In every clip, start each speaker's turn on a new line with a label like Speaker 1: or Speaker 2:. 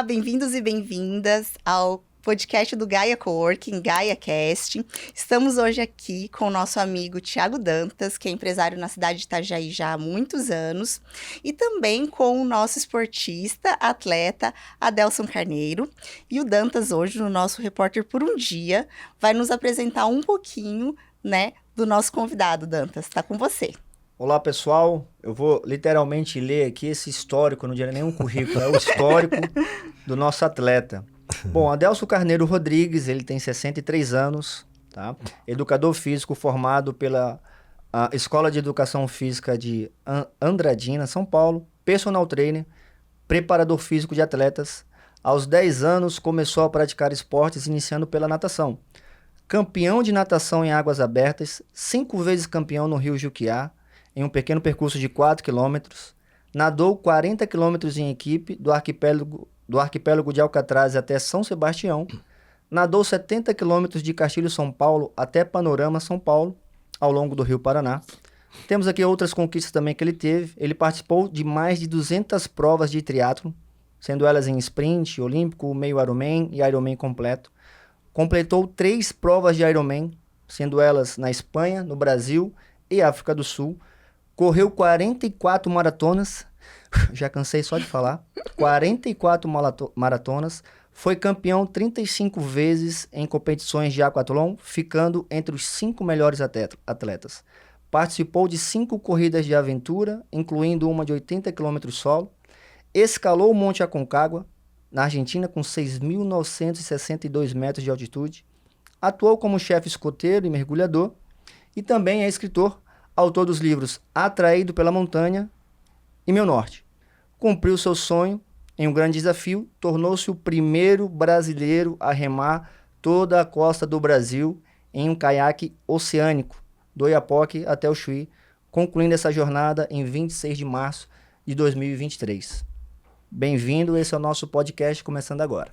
Speaker 1: bem-vindos e bem-vindas ao podcast do Gaia Coworking, GaiaCast. Estamos hoje aqui com o nosso amigo Thiago Dantas, que é empresário na cidade de Itajaí já há muitos anos, e também com o nosso esportista, atleta, Adelson Carneiro. E o Dantas hoje, no nosso Repórter por um Dia, vai nos apresentar um pouquinho, do nosso convidado, Dantas. Está com você.
Speaker 2: Olá, pessoal. Eu vou literalmente ler aqui esse histórico, não diria nenhum currículo, é o histórico do nosso atleta. Bom, Adelson Carneiro Rodrigues, ele tem 63 anos, tá? Educador físico formado pela Escola de Educação Física de Andradina, São Paulo, personal trainer, preparador físico de atletas. Aos 10 anos, começou a praticar esportes, iniciando pela natação. Campeão de natação em águas abertas, 5 vezes campeão no Rio Juquiá, em um pequeno percurso de 4 quilômetros. Nadou 40 quilômetros em equipe do arquipélago de Alcatraz até São Sebastião. Nadou 70 quilômetros de Castilho, São Paulo, até Panorama, São Paulo, ao longo do Rio Paraná. Temos aqui outras conquistas também que ele teve. Ele participou de mais de 200 provas de triatlo, sendo elas em sprint, olímpico, meio Ironman e Ironman completo. Completou 3 provas de Ironman, sendo elas na Espanha, no Brasil e África do Sul. Correu 44 maratonas, já cansei só de falar, 44 maratonas, foi campeão 35 vezes em competições de aquatlon, ficando entre os 5 melhores atletas. Participou de 5 corridas de aventura, incluindo uma de 80 km solo, escalou o Monte Aconcagua, na Argentina, com 6.962 metros de altitude, atuou como chefe escoteiro e mergulhador, e também é escritor, autor dos livros Atraído pela Montanha e Meu Norte. Cumpriu seu sonho em um grande desafio, tornou-se o primeiro brasileiro a remar toda a costa do Brasil em um caiaque oceânico, do Oiapoque até o Chuí, concluindo essa jornada em 26 de março de 2023. Bem-vindo, esse é o nosso podcast começando agora.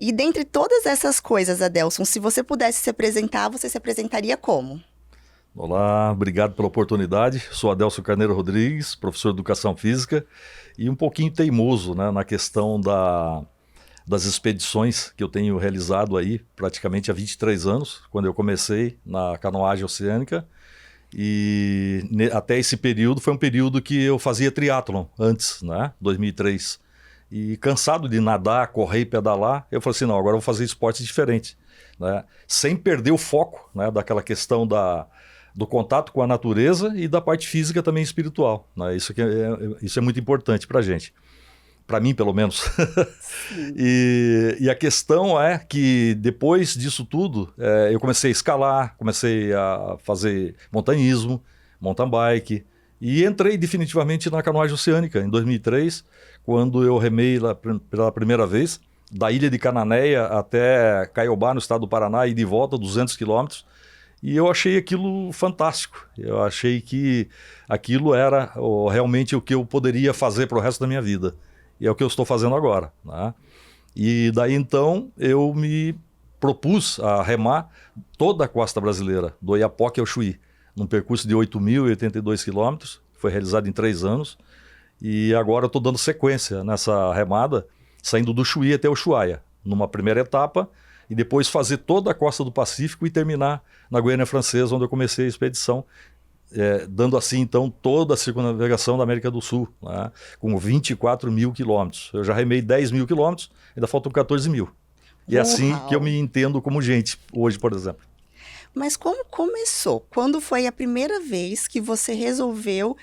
Speaker 1: E dentre todas essas coisas, Adelson, se você pudesse se apresentar, você se apresentaria como?
Speaker 3: Olá, obrigado pela oportunidade. Sou Adelson Carneiro Rodrigues, professor de Educação Física e um pouquinho teimoso, na questão das expedições que eu tenho realizado aí praticamente há 23 anos, quando eu comecei na canoagem oceânica. E até esse período foi um período que eu fazia triatlon antes, 2003. E cansado de nadar, correr e pedalar, eu falei assim, não, agora eu vou fazer esportes diferentes, sem perder o foco, daquela questão do contato com a natureza e da parte física também espiritual. Isso é muito importante para a gente. Para mim, pelo menos. E a questão é que depois disso tudo, eu comecei a escalar, comecei a fazer montanhismo, mountain bike, e entrei definitivamente na canoagem oceânica em 2003, quando eu remei pela primeira vez, da ilha de Cananéia até Caiobá, no estado do Paraná, e de volta 200 quilômetros. E eu achei aquilo fantástico. Eu achei que aquilo era realmente o que eu poderia fazer para o resto da minha vida. E é o que eu estou fazendo agora. E daí então eu me propus a remar toda a costa brasileira, do Oiapoque ao Chuí, num percurso de 8.082 quilômetros, foi realizado em 3 anos. E agora eu estou dando sequência nessa remada, saindo do Chuí até o Ushuaia, numa primeira etapa, e depois fazer toda a costa do Pacífico e terminar na Guiana Francesa, onde eu comecei a expedição, dando assim então toda a circunnavegação da América do Sul, com 24 mil quilômetros. Eu já remei 10 mil quilômetros, ainda faltam 14 mil. E é assim que eu me entendo como gente hoje, por exemplo.
Speaker 1: Mas como começou? Quando foi a primeira vez que você resolveu,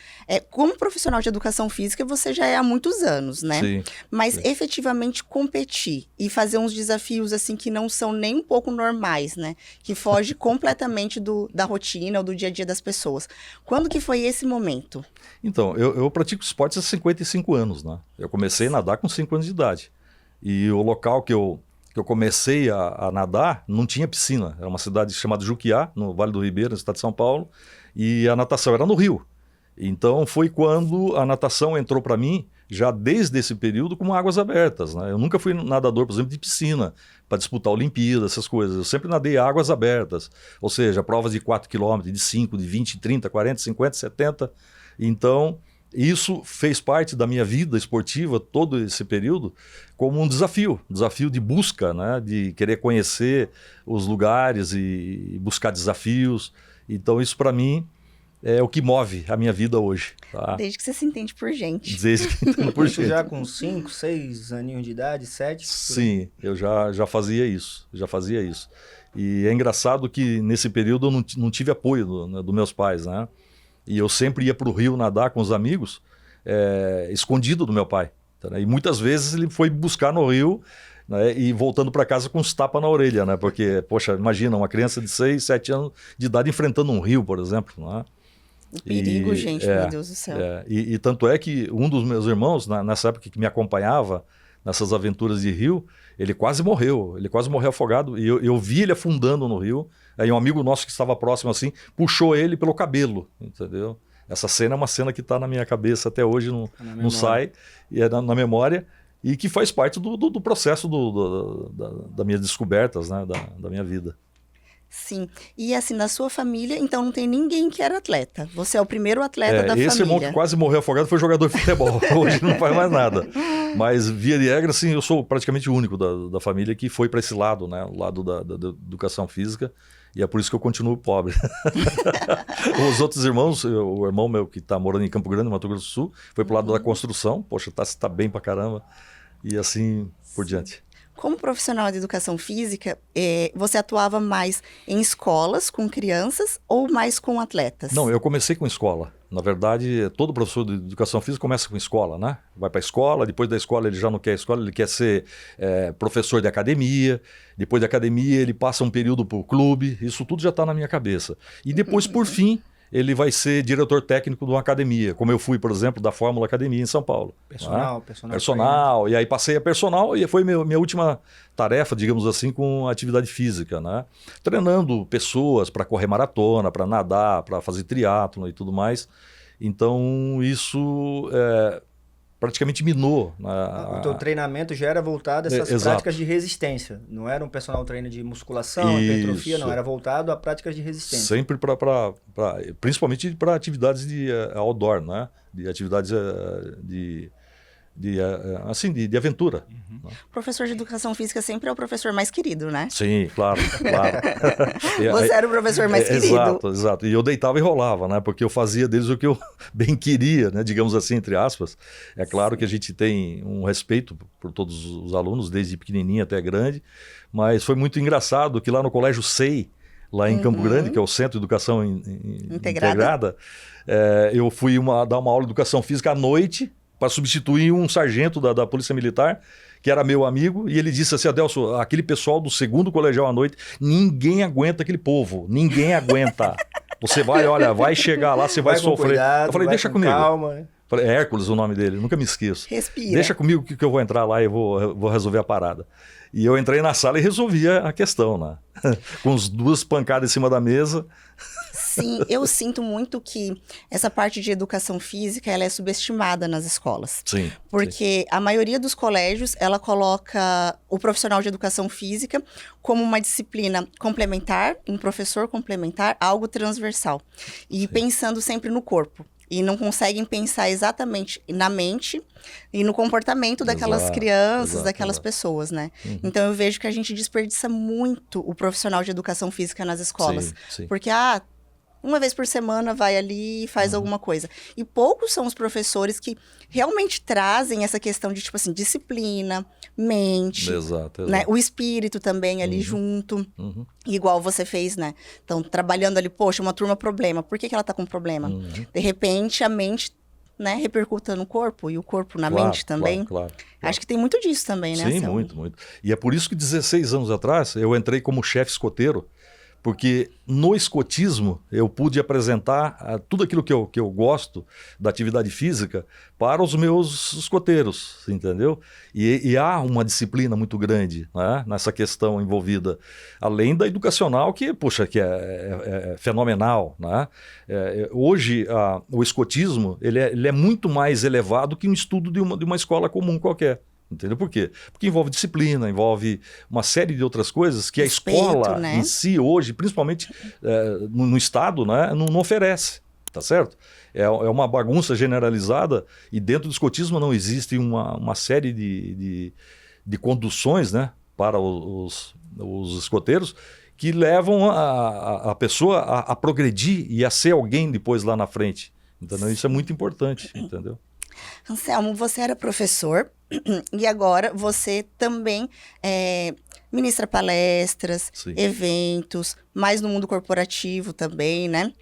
Speaker 1: como profissional de educação física, você já é há muitos anos, né?
Speaker 3: Sim.
Speaker 1: Mas
Speaker 3: Sim.
Speaker 1: efetivamente competir e fazer uns desafios assim que não são nem um pouco normais, né? Que foge completamente da rotina ou do dia a dia das pessoas. Quando que foi esse momento?
Speaker 3: Então, eu pratico esportes há 55 anos, Eu comecei a nadar com 5 anos de idade. E o local que eu comecei a nadar, não tinha piscina. Era uma cidade chamada Juquiá, no Vale do Ribeira, no estado de São Paulo, e a natação era no rio. Então foi quando a natação entrou para mim, já desde esse período, como águas abertas. Eu nunca fui nadador, por exemplo, de piscina, para disputar a Olimpíada, essas coisas. Eu sempre nadei águas abertas, ou seja, provas de 4 km, de 5, de 20, 30, 40, 50, 70. Então Isso fez parte da minha vida esportiva, todo esse período, como um desafio de busca, né? De querer conhecer os lugares e buscar desafios. Então isso para mim é o que move a minha vida hoje. Tá?
Speaker 1: Desde que você se entende por gente.
Speaker 3: Desde que por
Speaker 2: Isso já com 5, 6 aninhos de idade, 7?
Speaker 3: Sim, eu já fazia isso, E é engraçado que nesse período eu não tive apoio dos meus pais, né? E eu sempre ia para o rio nadar com os amigos, escondido do meu pai. Tá? E muitas vezes ele foi buscar no rio, né, e voltando para casa com uns tapas na orelha, né? Porque, poxa, imagina uma criança de 6, 7 anos de idade enfrentando um rio, por exemplo, né?
Speaker 1: O perigo, gente, meu Deus do céu.
Speaker 3: E tanto é que um dos meus irmãos, nessa época que me acompanhava nessas aventuras de rio, ele quase morreu afogado, e eu vi ele afundando no rio. Aí um amigo nosso que estava próximo assim, puxou ele pelo cabelo, entendeu? Essa cena é uma cena que está na minha cabeça até hoje, não sai, e é na memória, e que faz parte do processo das minhas descobertas, né? Da minha vida.
Speaker 1: Sim. E assim, na sua família, então não tem ninguém que era atleta. Você é o primeiro atleta da
Speaker 3: esse irmão
Speaker 1: família.
Speaker 3: que quase morreu afogado foi jogador de futebol. Hoje não faz mais nada. Mas, via de regra, assim, eu sou praticamente o único da família que foi para esse lado, né? O lado da educação física. E é por isso que eu continuo pobre. Os outros irmãos, o irmão meu que está morando em Campo Grande, Mato Grosso do Sul, foi pro lado da construção. Poxa, tá bem pra caramba. E assim por diante.
Speaker 1: Como profissional de educação física, você atuava mais em escolas com crianças ou mais com atletas?
Speaker 3: Não, eu comecei com escola. Na verdade, todo professor de educação física começa com escola, né? Vai para a escola, depois da escola ele já não quer escola, ele quer ser professor de academia. Depois da academia ele passa um período para o clube. Isso tudo já está na minha cabeça. E depois, por fim, ele vai ser diretor técnico de uma academia, como eu fui, por exemplo, da Fórmula Academia em São Paulo. Personal, e aí passei a personal e foi minha última tarefa, digamos assim, com atividade física, né? Treinando pessoas para correr maratona, para nadar, para fazer triatlon e tudo mais. Então isso praticamente minou.
Speaker 2: O teu treinamento já era voltado a essas práticas de resistência. Não era um personal trainer de musculação, hipertrofia, não. Era voltado a práticas de resistência.
Speaker 3: Sempre principalmente para atividades de outdoor, né? De atividades de aventura.
Speaker 1: Uhum. Né? O professor de educação física sempre é o professor mais querido, né?
Speaker 3: Sim, claro.
Speaker 1: Você era o professor mais querido.
Speaker 3: Exato. E eu deitava e rolava, né? Porque eu fazia deles o que eu bem queria, né? Digamos assim, entre aspas. É claro que a gente tem um respeito por todos os alunos, desde pequenininho até grande, mas foi muito engraçado que lá no Colégio SEI, lá em Campo Grande, que é o Centro de Educação Integrada, eu fui dar uma aula de educação física à noite, para substituir um sargento da Polícia Militar, que era meu amigo, e ele disse assim: Adelso, aquele pessoal do segundo colegial à noite, ninguém aguenta aquele povo, ninguém aguenta. Você vai chegar lá, você vai sofrer.
Speaker 2: Cuidado,
Speaker 3: eu falei, deixa comigo.
Speaker 2: Calma.
Speaker 3: Falei, Hércules o nome dele, nunca me esqueço.
Speaker 1: Respira.
Speaker 3: Deixa comigo que eu vou entrar lá e vou resolver a parada. E eu entrei na sala e resolvia a questão, né? Com as 2 pancadas em cima da mesa.
Speaker 1: Sim, eu sinto muito que essa parte de educação física, ela é subestimada nas escolas.
Speaker 3: Sim.
Speaker 1: Porque a maioria dos colégios, ela coloca o profissional de educação física como uma disciplina complementar, um professor complementar, algo transversal. E pensando sempre no corpo. E não conseguem pensar exatamente na mente e no comportamento daquelas crianças, daquelas pessoas, né? Uhum. Então, eu vejo que a gente desperdiça muito o profissional de educação física nas escolas.
Speaker 3: Sim.
Speaker 1: Porque, uma vez por semana vai ali e faz alguma coisa. E poucos são os professores que realmente trazem essa questão de, tipo assim, disciplina, mente,
Speaker 3: exato.
Speaker 1: Né? O espírito também ali junto.
Speaker 3: Uhum.
Speaker 1: Igual você fez, né? Então, trabalhando ali, poxa, uma turma problema. Por que ela tá com problema? De repente, a mente, né, repercuta no corpo e o corpo na mente também.
Speaker 3: Claro.
Speaker 1: Acho que tem muito disso também, né?
Speaker 3: Sim, muito. E é por isso que 16 anos atrás eu entrei como chefe escoteiro, porque no escotismo eu pude apresentar tudo aquilo que eu gosto da atividade física para os meus escoteiros, entendeu? E há uma disciplina muito grande, né, nessa questão envolvida, além da educacional, que é fenomenal, né? Hoje o escotismo ele é muito mais elevado que um estudo de uma escola comum qualquer. Entendeu? Por quê? Porque envolve disciplina, envolve uma série de outras coisas que respeito, a escola, né, em si hoje, principalmente no estado, né, não oferece. tá certo? É uma bagunça generalizada e dentro do escotismo não existe uma série de conduções, né, para os escoteiros que levam a pessoa a progredir e a ser alguém depois lá na frente. Entendeu? Isso é muito importante, entendeu?
Speaker 1: Anselmo, você era professor e agora você também ministra palestras,
Speaker 3: Sim.
Speaker 1: eventos, mais no mundo corporativo também, né?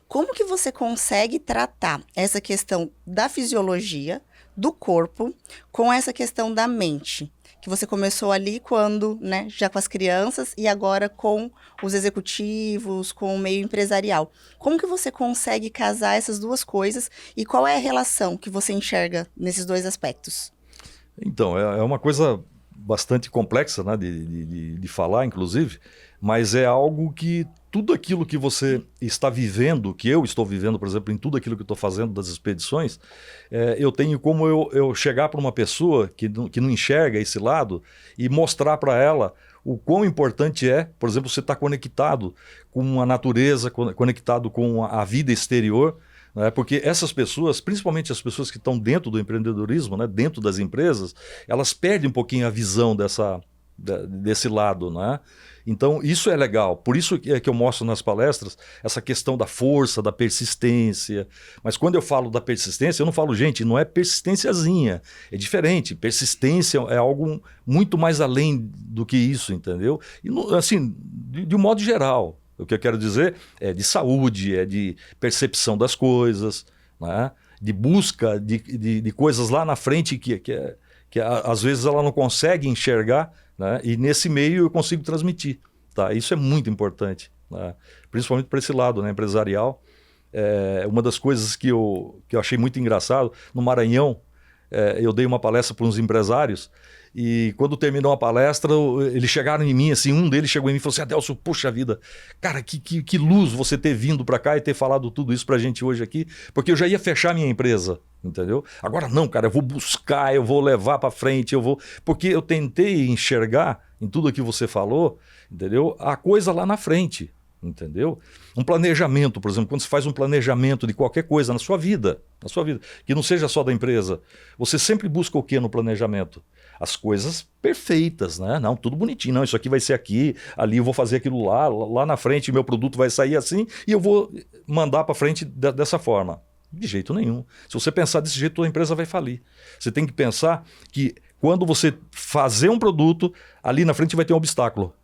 Speaker 1: Como que você consegue tratar essa questão da fisiologia, do corpo, com essa questão da mente? Que você começou ali quando, né, já com as crianças e agora com os executivos, com o meio empresarial. Como que você consegue casar essas duas coisas e qual é a relação que você enxerga nesses dois aspectos?
Speaker 3: Então, é uma coisa bastante complexa, né, de falar, inclusive, mas é algo que tudo aquilo que você está vivendo, que eu estou vivendo, por exemplo, em tudo aquilo que eu estou fazendo das expedições, eu tenho como eu chegar para uma pessoa que não enxerga esse lado e mostrar para ela o quão importante é, por exemplo, você estar conectado com a natureza, conectado com a vida exterior, né? Porque essas pessoas, principalmente as pessoas que estão dentro do empreendedorismo, né, dentro das empresas, elas perdem um pouquinho a visão desse lado, né? Então isso é legal, por isso que eu mostro nas palestras essa questão da força, da persistência. Mas quando eu falo da persistência, eu não falo, gente, não é persistênciazinha, é diferente. Persistência é algo muito mais além do que isso, entendeu? E assim, de um modo geral, o que eu quero dizer é de saúde, é de percepção das coisas, né? De busca de coisas lá na frente que às vezes ela não consegue enxergar, né? E nesse meio eu consigo transmitir. Tá? Isso é muito importante, né? Principalmente para esse lado, né, empresarial. Uma das coisas que eu achei muito engraçado, no Maranhão, eu dei uma palestra para uns empresários e quando terminou a palestra, eles chegaram em mim, assim, um deles chegou em mim e falou assim, Adelso, puxa vida, cara, que luz você ter vindo para cá e ter falado tudo isso para a gente hoje aqui, porque eu já ia fechar minha empresa, entendeu? Agora não, cara, eu vou buscar, eu vou levar para frente, porque eu tentei enxergar em tudo que você falou, entendeu? A coisa lá na frente. Entendeu? Um planejamento, por exemplo, quando você faz um planejamento de qualquer coisa na sua vida, que não seja só da empresa, você sempre busca o que no planejamento? As coisas perfeitas, né? Não, tudo bonitinho, não, isso aqui vai ser aqui, ali eu vou fazer aquilo lá na frente meu produto vai sair assim e eu vou mandar para frente dessa forma. De jeito nenhum. Se você pensar desse jeito, a empresa vai falir. Você tem que pensar que quando você fazer um produto, ali na frente vai ter um obstáculo.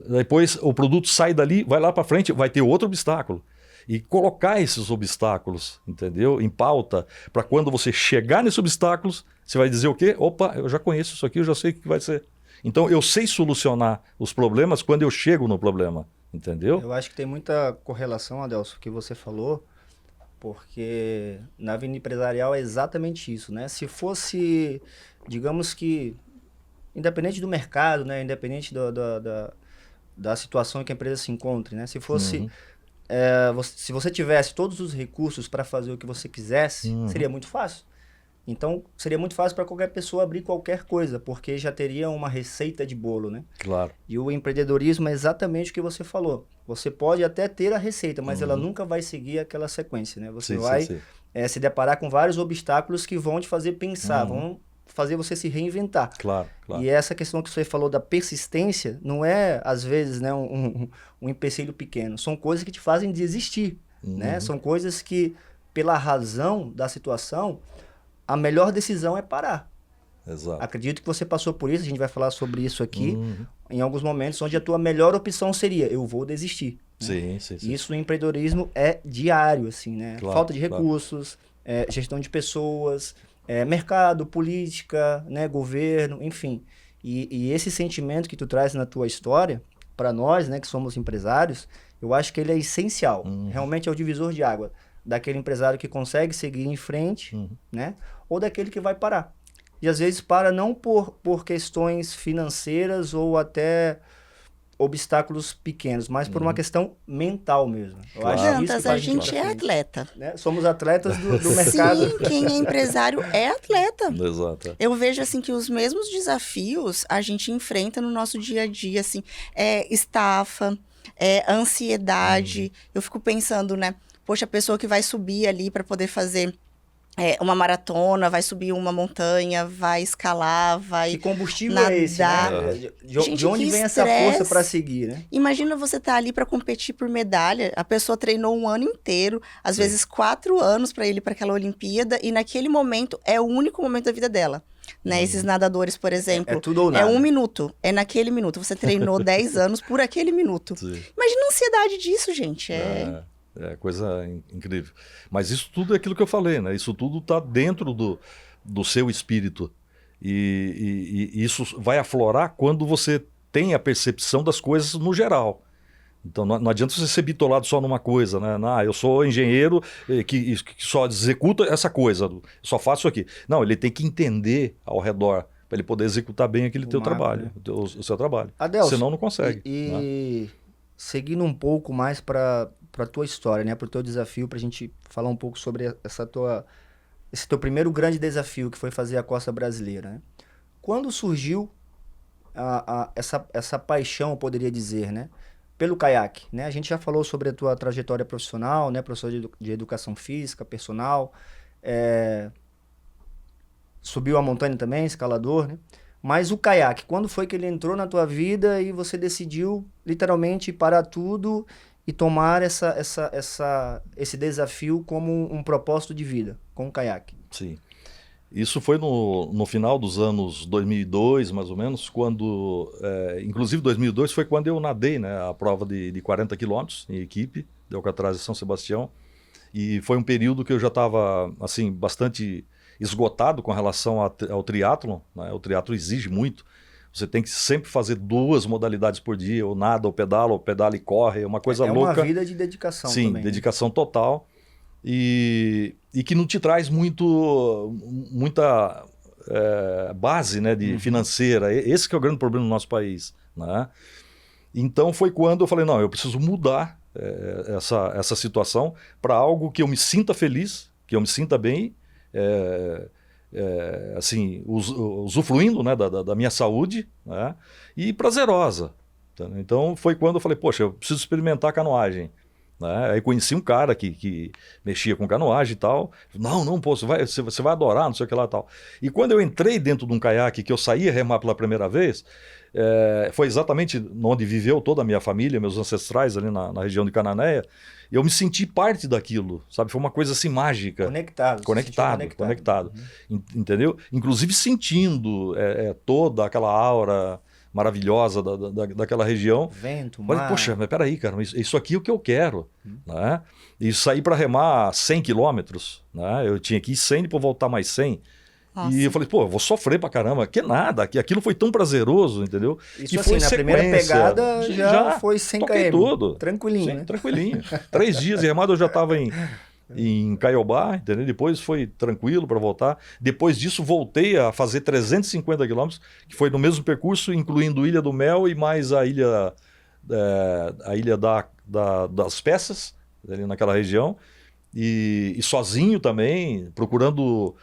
Speaker 3: Depois o produto sai dali, vai lá para frente, vai ter outro obstáculo. E colocar esses obstáculos, entendeu? Em pauta, para quando você chegar nesses obstáculos, você vai dizer o quê? Opa, eu já conheço isso aqui, eu já sei o que vai ser. Então eu sei solucionar os problemas quando eu chego no problema, entendeu?
Speaker 2: Eu acho que tem muita correlação, Adelso, que você falou, porque na vida empresarial é exatamente isso, né? Se fosse, digamos que, independente do mercado, né? Independente da situação em que a empresa se encontre, né? Se fosse, se você tivesse todos os recursos para fazer o que você quisesse, seria muito fácil. Então, seria muito fácil para qualquer pessoa abrir qualquer coisa, porque já teria uma receita de bolo, né?
Speaker 3: Claro.
Speaker 2: E o empreendedorismo é exatamente o que você falou. Você pode até ter a receita, mas ela nunca vai seguir aquela sequência, né? Você vai se deparar com vários obstáculos que vão te fazer pensar, vão fazer você se reinventar.
Speaker 3: Claro.
Speaker 2: E essa questão que você falou da persistência não é, às vezes, né, um empecilho pequeno. São coisas que te fazem desistir, né? São coisas que, pela razão da situação, a melhor decisão é parar.
Speaker 3: Exato.
Speaker 2: Acredito que você passou por isso, a gente vai falar sobre isso aqui, em alguns momentos onde a tua melhor opção seria, eu vou desistir. Né?
Speaker 3: Sim.
Speaker 2: Isso no empreendedorismo é diário, assim, né?
Speaker 3: Claro,
Speaker 2: Falta de recursos, gestão de pessoas, mercado, política, né? Governo, enfim. E esse sentimento que tu traz na tua história, para nós, né, que somos empresários, eu acho que ele é essencial. Realmente é o divisor de água. Daquele empresário que consegue seguir em frente, né? Ou daquele que vai parar. E às vezes para não por questões financeiras ou até obstáculos pequenos, mas por uma questão mental mesmo. Eu acho que isso que
Speaker 1: Dantas,
Speaker 2: faz
Speaker 1: a
Speaker 2: ir pra
Speaker 1: gente é
Speaker 2: frente,
Speaker 1: atleta.
Speaker 2: né? Somos atletas do mercado.
Speaker 1: Sim, quem é empresário é atleta.
Speaker 3: Exato.
Speaker 1: Eu vejo, assim, que os mesmos desafios a gente enfrenta no nosso dia a dia, assim, estafa, a ansiedade. Eu fico pensando, né? Poxa, a pessoa que vai subir ali para poder fazer uma maratona, vai subir uma montanha, vai escalar,
Speaker 2: Que
Speaker 1: vai
Speaker 2: combustível
Speaker 1: nadar.
Speaker 2: é esse, né?
Speaker 1: Gente,
Speaker 2: De onde
Speaker 1: que
Speaker 2: vem essa
Speaker 1: estresse.
Speaker 2: força para seguir, né?
Speaker 1: Imagina você estar ali para competir por medalha. A pessoa treinou um ano inteiro, às
Speaker 3: Sim.
Speaker 1: vezes 4 anos para ir para aquela Olimpíada, e naquele momento é o único momento da vida dela. Né? Esses nadadores, por exemplo,
Speaker 2: É tudo ou
Speaker 1: é
Speaker 2: nada.
Speaker 1: 1 minuto, é naquele minuto. Você treinou 10 anos por aquele minuto.
Speaker 3: Sim.
Speaker 1: Imagina a ansiedade disso, gente.
Speaker 3: É coisa incrível. Mas isso tudo é aquilo que eu falei, né? Isso tudo está dentro do seu espírito. E isso vai aflorar quando você tem a percepção das coisas no geral. Então não adianta você ser bitolado só numa coisa, né? Não, eu sou engenheiro que só executa essa coisa, só faço isso aqui. Não, ele tem que entender ao redor para ele poder executar bem aquele teu
Speaker 2: mapa,
Speaker 3: trabalho,
Speaker 2: né?
Speaker 3: o seu trabalho.
Speaker 2: Adelson,
Speaker 3: Senão não consegue. Né?
Speaker 2: E seguindo um pouco mais para a tua história, né? Para o teu desafio, para a gente falar um pouco sobre esse teu primeiro grande desafio, que foi fazer a Costa Brasileira, né? Quando surgiu essa paixão, eu poderia dizer, né? Pelo caiaque, né? A gente já falou sobre a tua trajetória profissional, né? Professor de educação física, personal, subiu a montanha também, escalador, né? Mas o caiaque, quando foi que ele entrou na tua vida e você decidiu literalmente parar tudo e tomar esse desafio como um propósito de vida, com o caiaque?
Speaker 3: Sim. Isso foi no final dos anos 2002, mais ou menos, quando, inclusive 2002 foi quando eu nadei, né, a prova de 40 quilômetros em equipe, de Alcatraz e São Sebastião, e foi um período que eu já estava, assim, bastante esgotado com relação ao triatlon, né? O triatlo exige muito, você tem que sempre fazer 2 modalidades por dia, ou nada, ou pedala e corre, é uma coisa louca.
Speaker 2: É uma vida de dedicação
Speaker 3: Sim,
Speaker 2: também.
Speaker 3: dedicação total. E que não te traz muita base, né, financeira. Esse que é o grande problema no nosso país, né? Então foi quando eu falei, não, eu preciso mudar essa situação para algo que eu me sinta feliz, que eu me sinta bem, assim, usufruindo, né, da minha saúde, né, e prazerosa. Então foi quando eu falei, poxa, eu preciso experimentar a canoagem. Né? Aí conheci um cara que mexia com canoagem e tal. Não, pô, você vai adorar, não sei o que lá e tal. E quando eu entrei dentro de um caiaque, que eu saí a remar pela primeira vez, foi exatamente onde viveu toda a minha família, meus ancestrais ali na região de Cananéia. Eu me senti parte daquilo, sabe? Foi uma coisa assim mágica. Conectado. Entendeu? Inclusive sentindo toda aquela aura maravilhosa daquela região.
Speaker 2: Vento,
Speaker 3: Falei,
Speaker 2: mar.
Speaker 3: poxa, mas peraí, cara, isso aqui é o que eu quero. Né? E saí para remar 100 quilômetros, né? Eu tinha que ir 100 e depois voltar mais 100.
Speaker 1: Nossa.
Speaker 3: E eu falei, pô, eu vou sofrer pra caramba. Que nada, aquilo foi tão prazeroso, entendeu?
Speaker 2: Isso
Speaker 3: que
Speaker 2: assim,
Speaker 3: foi
Speaker 2: na primeira pegada já foi 100
Speaker 3: toquei
Speaker 2: km.
Speaker 3: tudo.
Speaker 2: Tranquilinho,
Speaker 3: Sim,
Speaker 2: né?
Speaker 3: tranquilinho. 3 dias de remada eu já estava em Caiobá, entendeu? Depois foi tranquilo para voltar. Depois disso voltei a fazer 350 quilômetros, que foi no mesmo percurso, incluindo Ilha do Mel e mais a ilha das Peças, ali naquela região. E sozinho também, procurando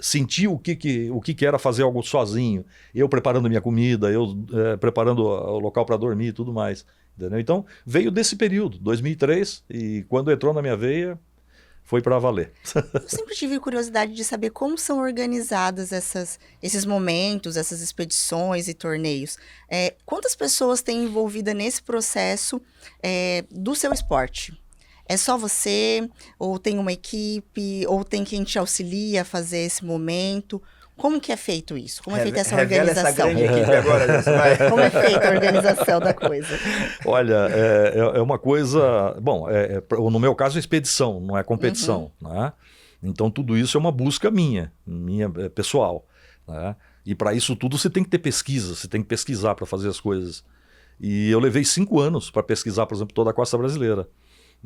Speaker 3: sentir o que era fazer algo sozinho. Eu preparando minha comida, eu preparando o local para dormir e tudo mais. Entendeu? Então, veio desse período, 2003, e quando entrou na minha veia, foi para valer.
Speaker 1: Eu sempre tive curiosidade de saber como são organizadas esses momentos, essas expedições e torneios. Quantas pessoas têm envolvida nesse processo do seu esporte? É só você? Ou tem uma equipe? Ou tem quem te auxilia a fazer esse momento? Como que é feito isso? Como é feita essa
Speaker 2: Revela
Speaker 1: organização?
Speaker 2: essa grande equipe agora. Você vai.
Speaker 1: Como é feita a organização da coisa?
Speaker 3: Olha, é uma coisa... Bom, no meu caso é expedição, não é competição. Né? Então tudo isso é uma busca minha pessoal. Né? E para isso tudo você tem que ter pesquisa, você tem que pesquisar para fazer as coisas. E eu levei 5 anos para pesquisar, por exemplo, toda a Costa Brasileira.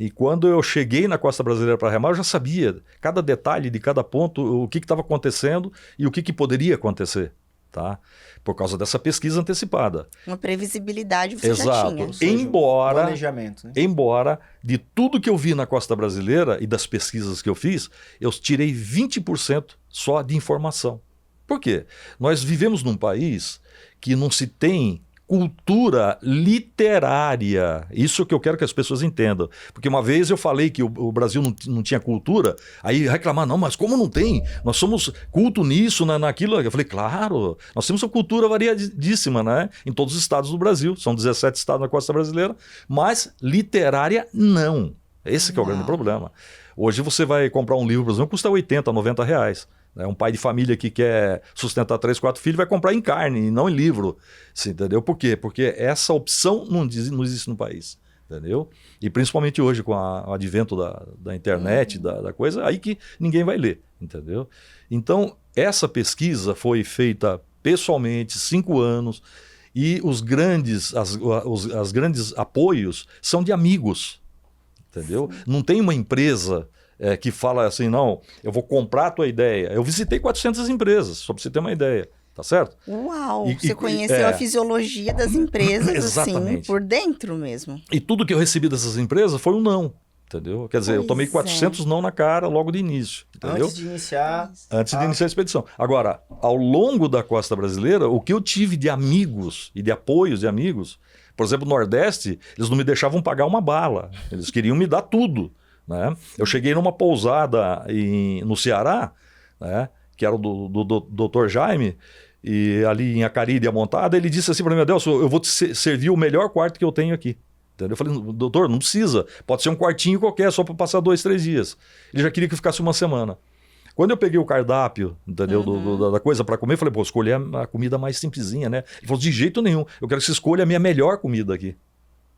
Speaker 3: E quando eu cheguei na Costa Brasileira para remar, eu já sabia cada detalhe de cada ponto, o que estava acontecendo e o que poderia acontecer, tá? Por causa dessa pesquisa antecipada.
Speaker 1: Uma previsibilidade você já tinha.
Speaker 2: Ou seja, planejamento, né?
Speaker 3: Embora de tudo que eu vi na Costa Brasileira e das pesquisas que eu fiz, eu tirei 20% só de informação. Por quê? Nós vivemos num país que não se tem cultura literária. Isso que eu quero que as pessoas entendam. Porque uma vez eu falei que o Brasil não tinha cultura, aí reclamar, não, mas como não tem? Nós somos culto nisso, naquilo. Eu falei, claro, nós temos uma cultura variadíssima, né? Em todos os estados do Brasil. São 17 estados na costa brasileira, mas literária não. Esse que é o grande problema. Hoje você vai comprar um livro, por exemplo, custa 80, 90 reais. Um pai de família que quer sustentar 3, 4 filhos vai comprar em carne e não em livro. Você entendeu? Por quê? Porque essa opção não existe no país. Entendeu? E principalmente hoje, com o advento da internet, da coisa, aí que ninguém vai ler. Entendeu? Então, essa pesquisa foi feita pessoalmente, 5 anos, e os grandes apoios são de amigos. Entendeu?
Speaker 1: Sim.
Speaker 3: Não tem uma empresa que fala assim, não, eu vou comprar a tua ideia. Eu visitei 400 empresas, só para você ter uma ideia, tá certo?
Speaker 1: Uau, você conheceu a fisiologia das empresas, assim, por dentro mesmo.
Speaker 3: E tudo que eu recebi dessas empresas foi um não, entendeu? Quer dizer, eu tomei 400 não na cara logo de início, entendeu?
Speaker 2: Antes de iniciar
Speaker 3: a expedição. Agora, ao longo da costa brasileira, o que eu tive de amigos e de apoios de amigos, por exemplo, no Nordeste, eles não me deixavam pagar uma bala, eles queriam me dar tudo. Né? Eu cheguei numa pousada no Ceará, né? Que era do Dr. Jaime, e ali em Acari de Amontada, ele disse assim para mim, Adelson, eu vou te servir o melhor quarto que eu tenho aqui. Entendeu? Eu falei, doutor, não precisa, pode ser um quartinho qualquer, só para passar 2, 3 dias. Ele já queria que eu ficasse uma semana. Quando eu peguei o cardápio, entendeu, da coisa para comer, eu falei, pô, escolher a comida mais simplesinha, né? Ele falou, de jeito nenhum, eu quero que você escolha a minha melhor comida aqui.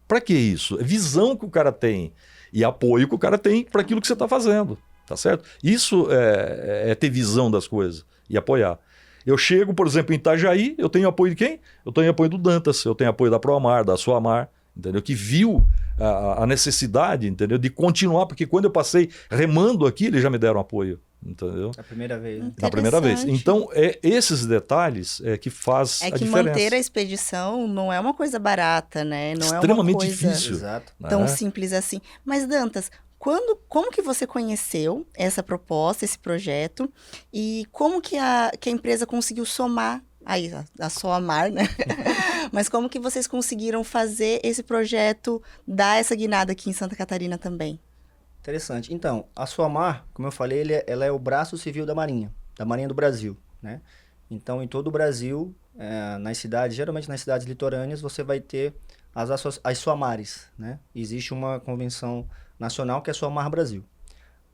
Speaker 3: Para que isso? É visão que o cara tem. E apoio que o cara tem para aquilo que você está fazendo, tá certo? Isso é ter visão das coisas e apoiar. Eu chego, por exemplo, em Itajaí, eu tenho apoio de quem? Eu tenho apoio do Dantas, eu tenho apoio da Proamar, da Suamar, entendeu? Que viu a necessidade, entendeu? De continuar, porque quando eu passei remando aqui, eles já me deram apoio, entendeu?
Speaker 2: A primeira vez. Né?
Speaker 3: Na primeira vez. Então, esses detalhes que faz a diferença.
Speaker 1: É que manter a expedição não é uma coisa barata, né? Não
Speaker 3: extremamente
Speaker 1: é uma coisa
Speaker 3: difícil.
Speaker 2: Exato.
Speaker 1: Tão simples assim. Mas, Dantas, como que você conheceu essa proposta, esse projeto? E como que a empresa conseguiu somar, aí, a Soamar, né? Mas como que vocês conseguiram fazer esse projeto dar essa guinada aqui em Santa Catarina também?
Speaker 2: Interessante. Então, a Suamar, como eu falei, ela é o braço civil da Marinha do Brasil, né? Então, em todo o Brasil, nas cidades, geralmente nas cidades litorâneas, você vai ter as Suamares, né? Existe uma convenção nacional que é a Suamar Brasil.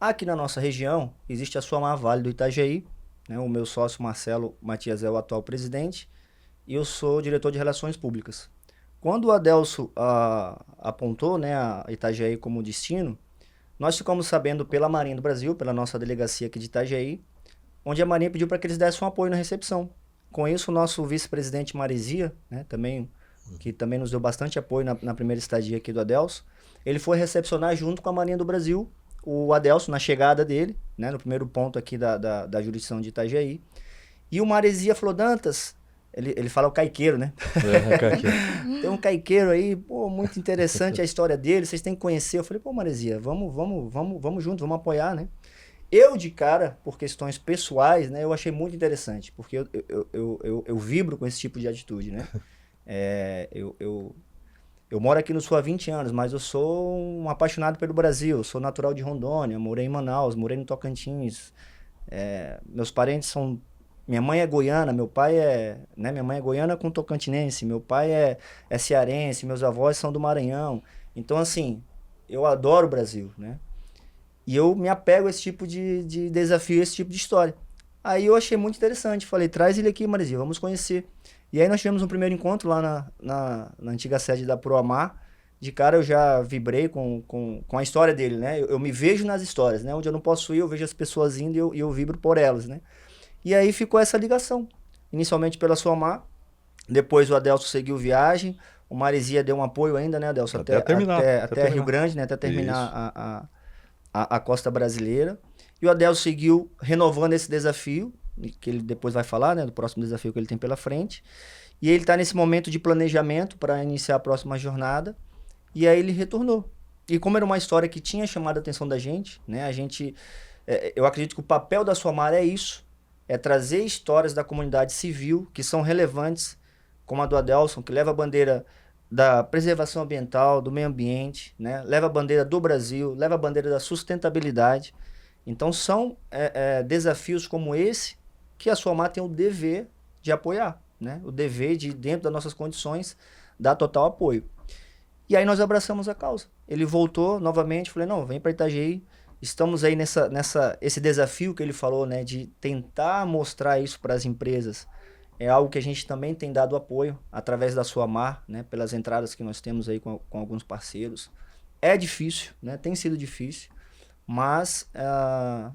Speaker 2: Aqui na nossa região, existe a Suamar Vale do Itajaí, né? O meu sócio Marcelo Matias é o atual presidente e eu sou diretor de Relações Públicas. Quando o Adelso apontou, né, a Itajaí como destino, nós ficamos sabendo pela Marinha do Brasil, pela nossa delegacia aqui de Itajaí, onde a Marinha pediu para que eles dessem um apoio na recepção. Com isso, o nosso vice-presidente Marizia, né, que também nos deu bastante apoio na primeira estadia aqui do Adelso, ele foi recepcionar junto com a Marinha do Brasil o Adelso na chegada dele, né, no primeiro ponto aqui da jurisdição de Itajaí. E o Marizia falou, Dantas, ele fala o caiqueiro, né?
Speaker 3: Caiqueiro.
Speaker 2: Tem um caiqueiro aí, pô, muito interessante a história dele, vocês têm que conhecer. Eu falei, pô, Marizia, vamos junto, vamos apoiar, né? Eu, de cara, por questões pessoais, né, eu achei muito interessante, porque eu vibro com esse tipo de atitude, né? Eu moro aqui no Sul há 20 anos, mas eu sou um apaixonado pelo Brasil, eu sou natural de Rondônia, morei em Manaus, morei no Tocantins, meus parentes são... Minha mãe é goiana, meu pai né, minha mãe é goiana com tocantinense, meu pai é cearense, meus avós são do Maranhão. Então, assim, eu adoro o Brasil, né? E eu me apego a esse tipo de desafio, esse tipo de história. Aí eu achei muito interessante, falei, traz ele aqui, Marizia, vamos conhecer. E aí nós tivemos um primeiro encontro lá na antiga sede da Proamar. De cara eu já vibrei com a história dele, né? Eu me vejo nas histórias, né? Onde eu não posso ir, eu vejo as pessoas indo e eu vibro por elas, né? E aí ficou essa ligação, inicialmente pela Suamar, depois o Adelso seguiu viagem, o Marizia deu um apoio ainda, né, Adelso? Até Rio Grande, né, até terminar a costa brasileira. E o Adelso seguiu renovando esse desafio, que ele depois vai falar, né, do próximo desafio que ele tem pela frente. E ele está nesse momento de planejamento para iniciar a próxima jornada, e aí ele retornou. E como era uma história que tinha chamado a atenção da gente, né, eu acredito que o papel da Suamar é isso, é trazer histórias da comunidade civil que são relevantes como a do Adelson, que leva a bandeira da preservação ambiental, do meio ambiente, né? Leva a bandeira do Brasil, leva a bandeira da sustentabilidade. Então são desafios como esse que a Suamar tem o dever de apoiar, né? O dever de, dentro das nossas condições, dar total apoio. E aí nós abraçamos a causa. Ele voltou novamente, falei, não, vem para Itajaí, estamos aí esse desafio que ele falou, né? De tentar mostrar isso para as empresas. É algo que a gente também tem dado apoio através da Suamar, né? Pelas entradas que nós temos aí com alguns parceiros. É difícil, né? Tem sido difícil, mas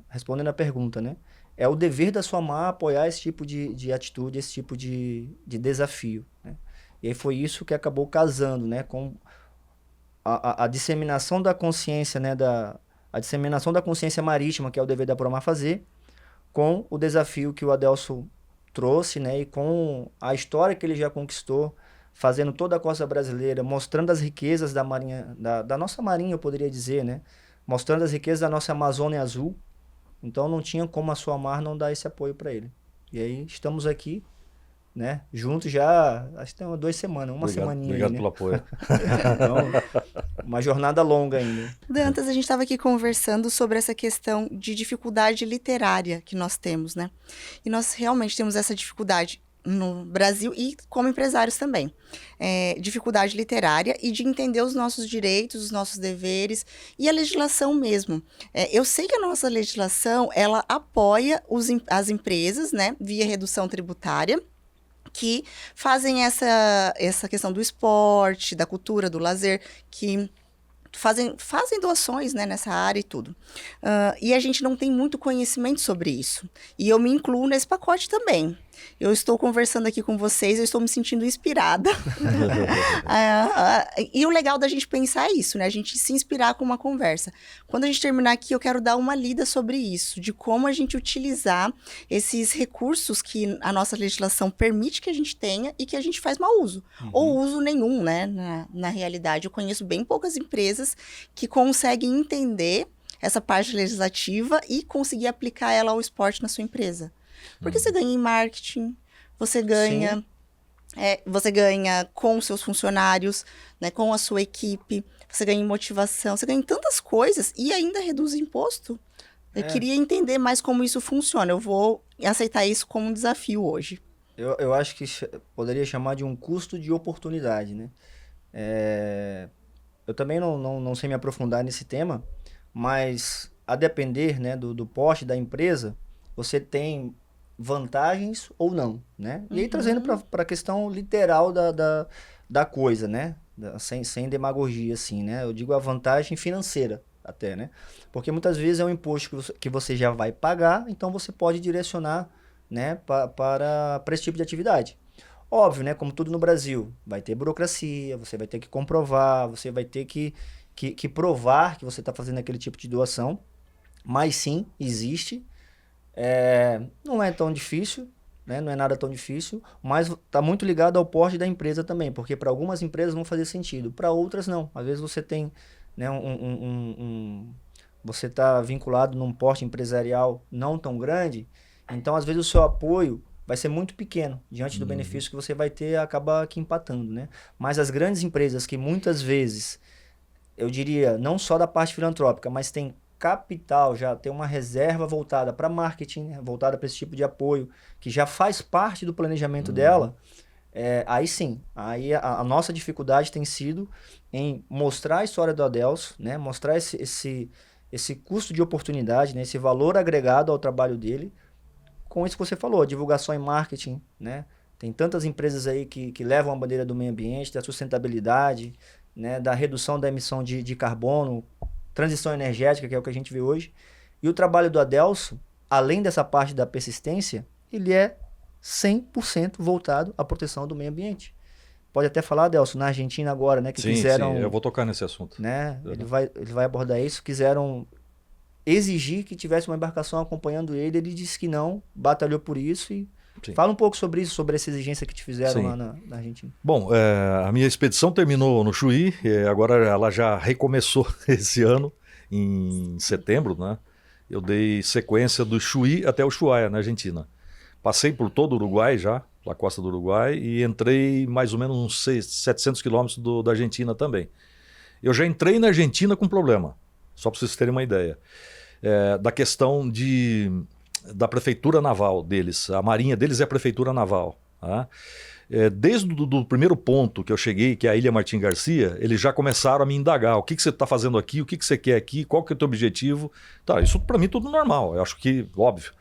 Speaker 2: respondendo a pergunta, né? É o dever da Suamar apoiar esse tipo de atitude, esse tipo de desafio, né? E aí foi isso que acabou casando, né? Com a disseminação da consciência, né? A disseminação da consciência marítima, que é o dever da Promar fazer, com o desafio que o Adelson trouxe, né? E com a história que ele já conquistou, fazendo toda a costa brasileira, mostrando as riquezas da marinha, da nossa marinha, eu poderia dizer, né? Mostrando as riquezas da nossa Amazônia Azul. Então não tinha como a Suamar não dar esse apoio para ele. E aí estamos aqui, né? Juntos já, acho que tem 2 semanas, uma semaninha
Speaker 3: Obrigado
Speaker 2: aí, né?
Speaker 3: pelo apoio.
Speaker 2: Então, uma jornada longa ainda.
Speaker 1: Dantas, a gente estava aqui conversando sobre essa questão de dificuldade literária que nós temos, né? E nós realmente temos essa dificuldade no Brasil e como empresários também. Dificuldade literária e de entender os nossos direitos, os nossos deveres e a legislação mesmo. Eu sei que a nossa legislação, ela apoia as empresas, né, via redução tributária, que fazem essa questão do esporte, da cultura, do lazer, que fazem doações, né, nessa área e tudo. E a gente não tem muito conhecimento sobre isso. E eu me incluo nesse pacote também. Eu estou conversando aqui com vocês, eu estou me sentindo inspirada. E o legal da gente pensar é isso, né? A gente se inspirar com uma conversa. Quando a gente terminar aqui, eu quero dar uma lida sobre isso, de como a gente utilizar esses recursos que a nossa legislação permite que a gente tenha e que a gente faz mau uso. Ou uso nenhum, né? Na realidade, eu conheço bem poucas empresas que conseguem entender essa parte legislativa e conseguir aplicar ela ao esporte na sua empresa. Porque você ganha em marketing, você ganha com seus funcionários, né, com a sua equipe, você ganha em motivação, você ganha em tantas coisas e ainda reduz imposto. Eu queria entender mais como isso funciona. Eu vou aceitar isso como um desafio hoje.
Speaker 2: Eu acho que poderia chamar de um custo de oportunidade, né? Eu também não sei me aprofundar nesse tema, mas a depender, né, do porte da empresa, você tem vantagens ou não, né? E aí trazendo para a questão literal da coisa, né? Sem demagogia, assim, né? Eu digo a vantagem financeira até, né? Porque muitas vezes é um imposto que você já vai pagar, então você pode direcionar, né, para esse tipo de atividade. Óbvio, né? Como tudo no Brasil, vai ter burocracia, você vai ter que comprovar, você vai ter que provar que você está fazendo aquele tipo de doação, mas sim, existe. Não é tão difícil, né? Não é nada tão difícil, mas está muito ligado ao porte da empresa também, porque para algumas empresas vão fazer sentido, para outras não. Às vezes você tem, né, você está vinculado num porte empresarial não tão grande, então às vezes o seu apoio vai ser muito pequeno diante do benefício que você vai ter, acaba aqui empatando, né? Mas as grandes empresas que muitas vezes, eu diria, não só da parte filantrópica, mas tem capital, já tem uma reserva voltada para marketing, né? Voltada para esse tipo de apoio, que já faz parte do planejamento dela, aí sim, aí a nossa dificuldade tem sido em mostrar a história do Adelson, né? Mostrar esse custo de oportunidade, né? Esse valor agregado ao trabalho dele, com isso que você falou, divulgação e marketing, né? Tem tantas empresas aí que levam a bandeira do meio ambiente, da sustentabilidade, né? Da redução da emissão de carbono, transição energética, que é o que a gente vê hoje. E o trabalho do Adelson, além dessa parte da persistência, ele é 100% voltado à proteção do meio ambiente. Pode até falar, Adelson, na Argentina agora, né? Que quiseram...
Speaker 3: Sim, eu vou tocar nesse assunto.
Speaker 2: Né, ele vai abordar isso, quiseram exigir que tivesse uma embarcação acompanhando ele, ele disse que não, batalhou por isso e... Sim. Fala um pouco sobre isso, sobre essa exigência que te fizeram lá na Argentina.
Speaker 3: Bom, a minha expedição terminou no Chuí, agora ela já recomeçou esse ano, em setembro, né? Eu dei sequência do Chuí até o Ushuaia, na Argentina. Passei por todo o Uruguai já, pela costa do Uruguai, e entrei mais ou menos uns 700 quilômetros da Argentina também. Eu já entrei na Argentina com problema, só para vocês terem uma ideia, da questão da prefeitura naval deles. A marinha deles é a prefeitura naval. Tá? Desde do primeiro ponto que eu cheguei, que é a Ilha Martim Garcia, eles já começaram a me indagar. O que você está fazendo aqui? O que você quer aqui? Qual que é o teu objetivo? Tá, isso para mim tudo normal. Eu acho que, óbvio,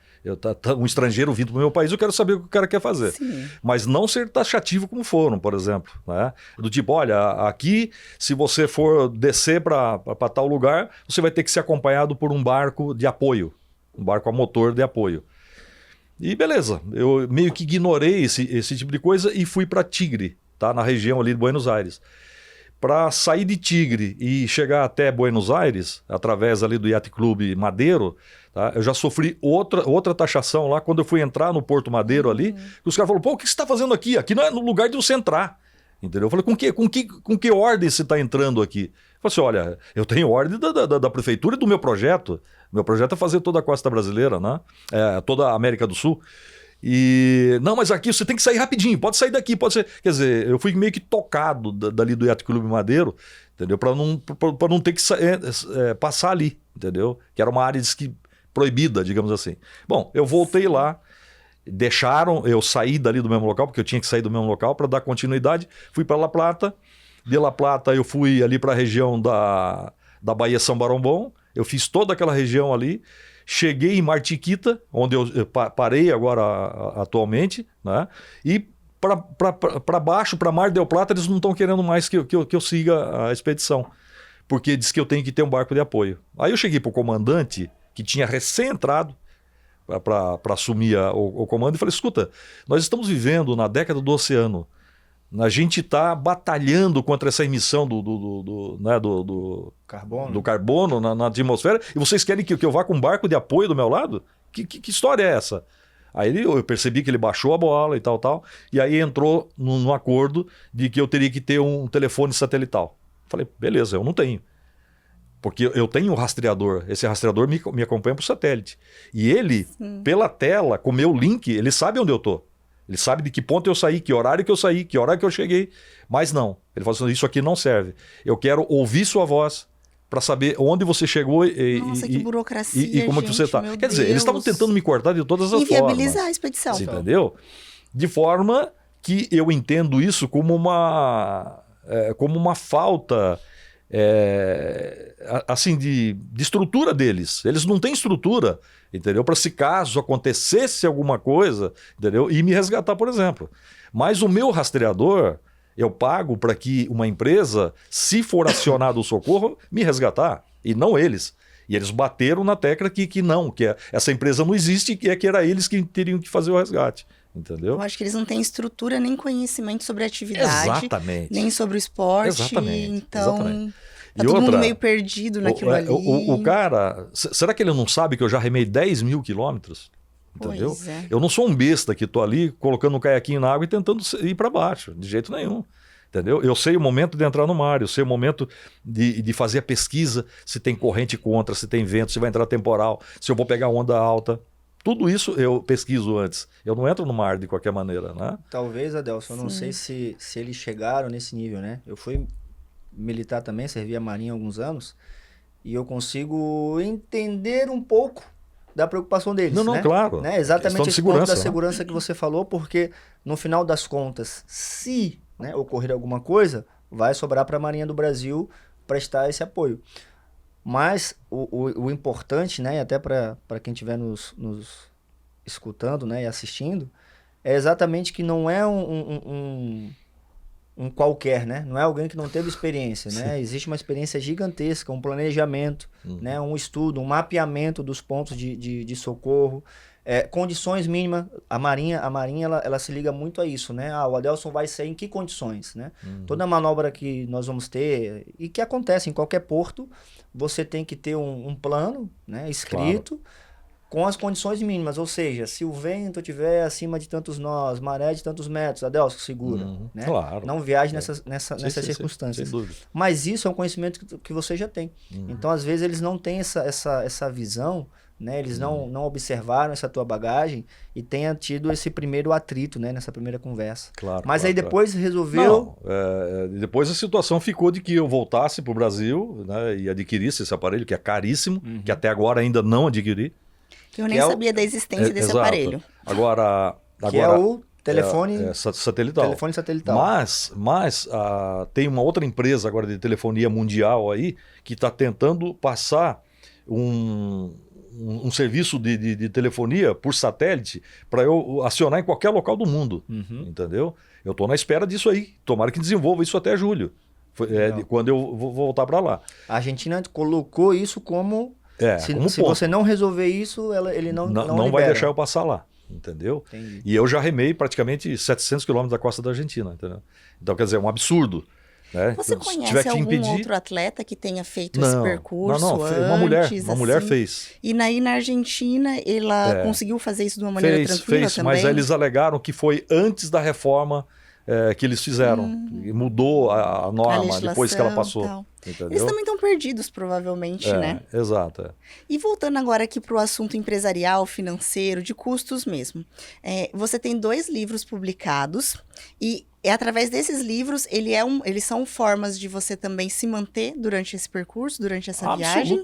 Speaker 3: um estrangeiro vindo para o meu país, eu quero saber o que o cara quer fazer.
Speaker 1: Sim.
Speaker 3: Mas não ser taxativo como foram, por exemplo. Né? Do tipo, olha, aqui, se você for descer para tal lugar, você vai ter que ser acompanhado por um barco de apoio. Um barco a motor de apoio. E beleza, eu meio que ignorei esse tipo de coisa e fui para Tigre, tá? Na região ali de Buenos Aires. Para sair de Tigre e chegar até Buenos Aires, através ali do Yacht Clube Madeiro, tá? Eu já sofri outra taxação lá quando eu fui entrar no Porto Madeiro ali, que os caras falaram, pô, o que você está fazendo aqui? Aqui não é no lugar de você entrar. Entendeu? Eu falei, com que ordem você está entrando aqui? Eu falei assim, olha, eu tenho ordem da prefeitura e do meu projeto. Meu projeto é fazer toda a costa brasileira, né? Toda a América do Sul. E, não, mas aqui você tem que sair rapidinho, pode sair daqui, pode ser. Quer dizer, eu fui meio que tocado dali do Yacht Clube Madeiro, entendeu? Para não ter que passar ali, entendeu? Que era uma área proibida, digamos assim. Bom, eu voltei lá. Deixaram eu sair dali do mesmo local, porque eu tinha que sair do mesmo local para dar continuidade. Fui para La Plata. De La Plata eu fui ali para a região da Baía São Barombom. Eu fiz toda aquela região ali. Cheguei em Martiquita, onde eu parei agora atualmente, né? E para baixo, para Mar del Plata, eles não estão querendo mais que eu siga a expedição. Porque diz que eu tenho que ter um barco de apoio. Aí eu cheguei para o comandante, que tinha recém-entrado, para assumir o comando, e falei, escuta, nós estamos vivendo na década do oceano, a gente está batalhando contra essa emissão do carbono na atmosfera, e vocês querem que eu vá com um barco de apoio do meu lado? Que história é essa? Aí eu percebi que ele baixou a bola e tal, e aí entrou num acordo de que eu teria que ter um telefone satelital. Falei, beleza, eu não tenho. Porque eu tenho um rastreador, esse rastreador me acompanha por satélite. E ele, pela tela, com o meu link, ele sabe onde eu tô. Ele sabe de que ponto eu saí, que horário que eu saí, que horário que eu cheguei. Mas não, ele fala assim, isso aqui não serve. Eu quero ouvir sua voz para saber onde você chegou
Speaker 1: Nossa, que burocracia,
Speaker 3: e como é que você está. Quer dizer, eles estavam tentando me cortar de todas as formas.
Speaker 1: Inviabilizar a expedição.
Speaker 3: Você entendeu? De forma que eu entendo isso como uma falta... assim, de estrutura deles. Eles não têm estrutura, entendeu? Para se caso acontecesse alguma coisa, entendeu? E me resgatar, por exemplo. Mas o meu rastreador, eu pago para que uma empresa, se for acionado o socorro, me resgatar, e não eles. E eles bateram na tecla que não, essa empresa não existe, que era eles que teriam que fazer o resgate. Entendeu?
Speaker 1: Eu acho que eles não têm estrutura nem conhecimento sobre a atividade.
Speaker 3: Exatamente.
Speaker 1: Nem sobre o esporte.
Speaker 3: Exatamente.
Speaker 1: Então,
Speaker 3: exatamente.
Speaker 1: tá todo mundo meio perdido naquilo ali.
Speaker 3: O cara, será que ele não sabe que eu já remei 10 mil quilômetros? Entendeu?
Speaker 1: Pois é.
Speaker 3: Eu não sou um besta que tô ali colocando um caiaquinho na água e tentando ir para baixo, de jeito nenhum. Entendeu? Eu sei o momento de entrar no mar, eu sei o momento de fazer a pesquisa, se tem corrente contra, se tem vento, se vai entrar temporal, se eu vou pegar onda alta. Tudo isso eu pesquiso antes. Eu não entro no mar de qualquer maneira, né?
Speaker 2: Talvez, Adelson, eu não sei se eles chegaram nesse nível, né? Eu fui militar também, servi a Marinha há alguns anos, e eu consigo entender um pouco da preocupação deles,
Speaker 3: não,
Speaker 2: né?
Speaker 3: Claro.
Speaker 2: Né? Exatamente esse ponto da
Speaker 3: né?
Speaker 2: segurança que você falou, porque no final das contas, se ocorrer alguma coisa, vai sobrar para a Marinha do Brasil prestar esse apoio. Mas o importante, né, até para quem estiver nos escutando, né, e assistindo, é exatamente que não é um qualquer, né? Não é alguém que não teve experiência, né? Existe uma experiência gigantesca, um planejamento, né, um estudo, um mapeamento dos pontos de socorro, condições mínimas. A Marinha ela se liga muito a isso, né? O Adelson vai sair em que condições, né? Toda manobra que nós vamos ter e que acontece em qualquer porto, você tem que ter um plano, né, escrito, com as condições mínimas, ou seja, se o vento estiver acima de tantos nós, maré de tantos metros, Adelso, segura, né?
Speaker 3: Claro.
Speaker 2: Não viaje nessas
Speaker 3: Sim,
Speaker 2: circunstâncias.
Speaker 3: sem dúvida.
Speaker 2: Mas isso é um conhecimento que você já tem. Então, às vezes, eles não têm essa visão, né? Eles não observaram essa tua bagagem e tenha tido esse primeiro atrito, né? Nessa primeira conversa.
Speaker 3: Claro,
Speaker 2: Mas
Speaker 3: claro,
Speaker 2: aí depois resolveu...
Speaker 3: Não, depois a situação ficou de que eu voltasse para o Brasil, né, e adquirisse esse aparelho, que é caríssimo, que até agora ainda não adquiri.
Speaker 1: Eu nem sabia da existência desse
Speaker 3: Exato.
Speaker 1: aparelho.
Speaker 3: Agora,
Speaker 2: Que é o telefone...
Speaker 3: satelital.
Speaker 2: Telefone satelital.
Speaker 3: Mas tem uma outra empresa agora de telefonia mundial aí que está tentando passar um serviço de telefonia por satélite para eu acionar em qualquer local do mundo, entendeu? Eu estou na espera disso aí. Tomara que desenvolva isso até julho, quando eu vou voltar para lá.
Speaker 2: A Argentina colocou isso como...
Speaker 3: como
Speaker 2: se você não resolver isso, ele não
Speaker 3: vai
Speaker 2: libera.
Speaker 3: deixar eu passar lá, entendeu?
Speaker 2: Entendi.
Speaker 3: E eu já remei praticamente 700 quilômetros da costa da Argentina, entendeu? Então, quer dizer, é um absurdo. Né?
Speaker 1: Você
Speaker 3: Se
Speaker 1: conhece
Speaker 3: tiver que
Speaker 1: algum
Speaker 3: impedir...
Speaker 1: outro atleta que tenha feito esse percurso
Speaker 3: uma mulher
Speaker 1: assim?
Speaker 3: fez.
Speaker 1: E na Argentina, ela conseguiu fazer isso de uma maneira tranquila
Speaker 3: fez,
Speaker 1: também?
Speaker 3: mas eles alegaram que foi antes da reforma que eles fizeram. E mudou a norma depois que ela passou. Entendeu?
Speaker 1: Eles também estão perdidos, provavelmente, né?
Speaker 3: Exato.
Speaker 1: E voltando agora aqui para o assunto empresarial, financeiro, de custos mesmo. Você tem 2 livros publicados e através desses livros, eles são formas de você também se manter durante esse percurso, durante essa viagem?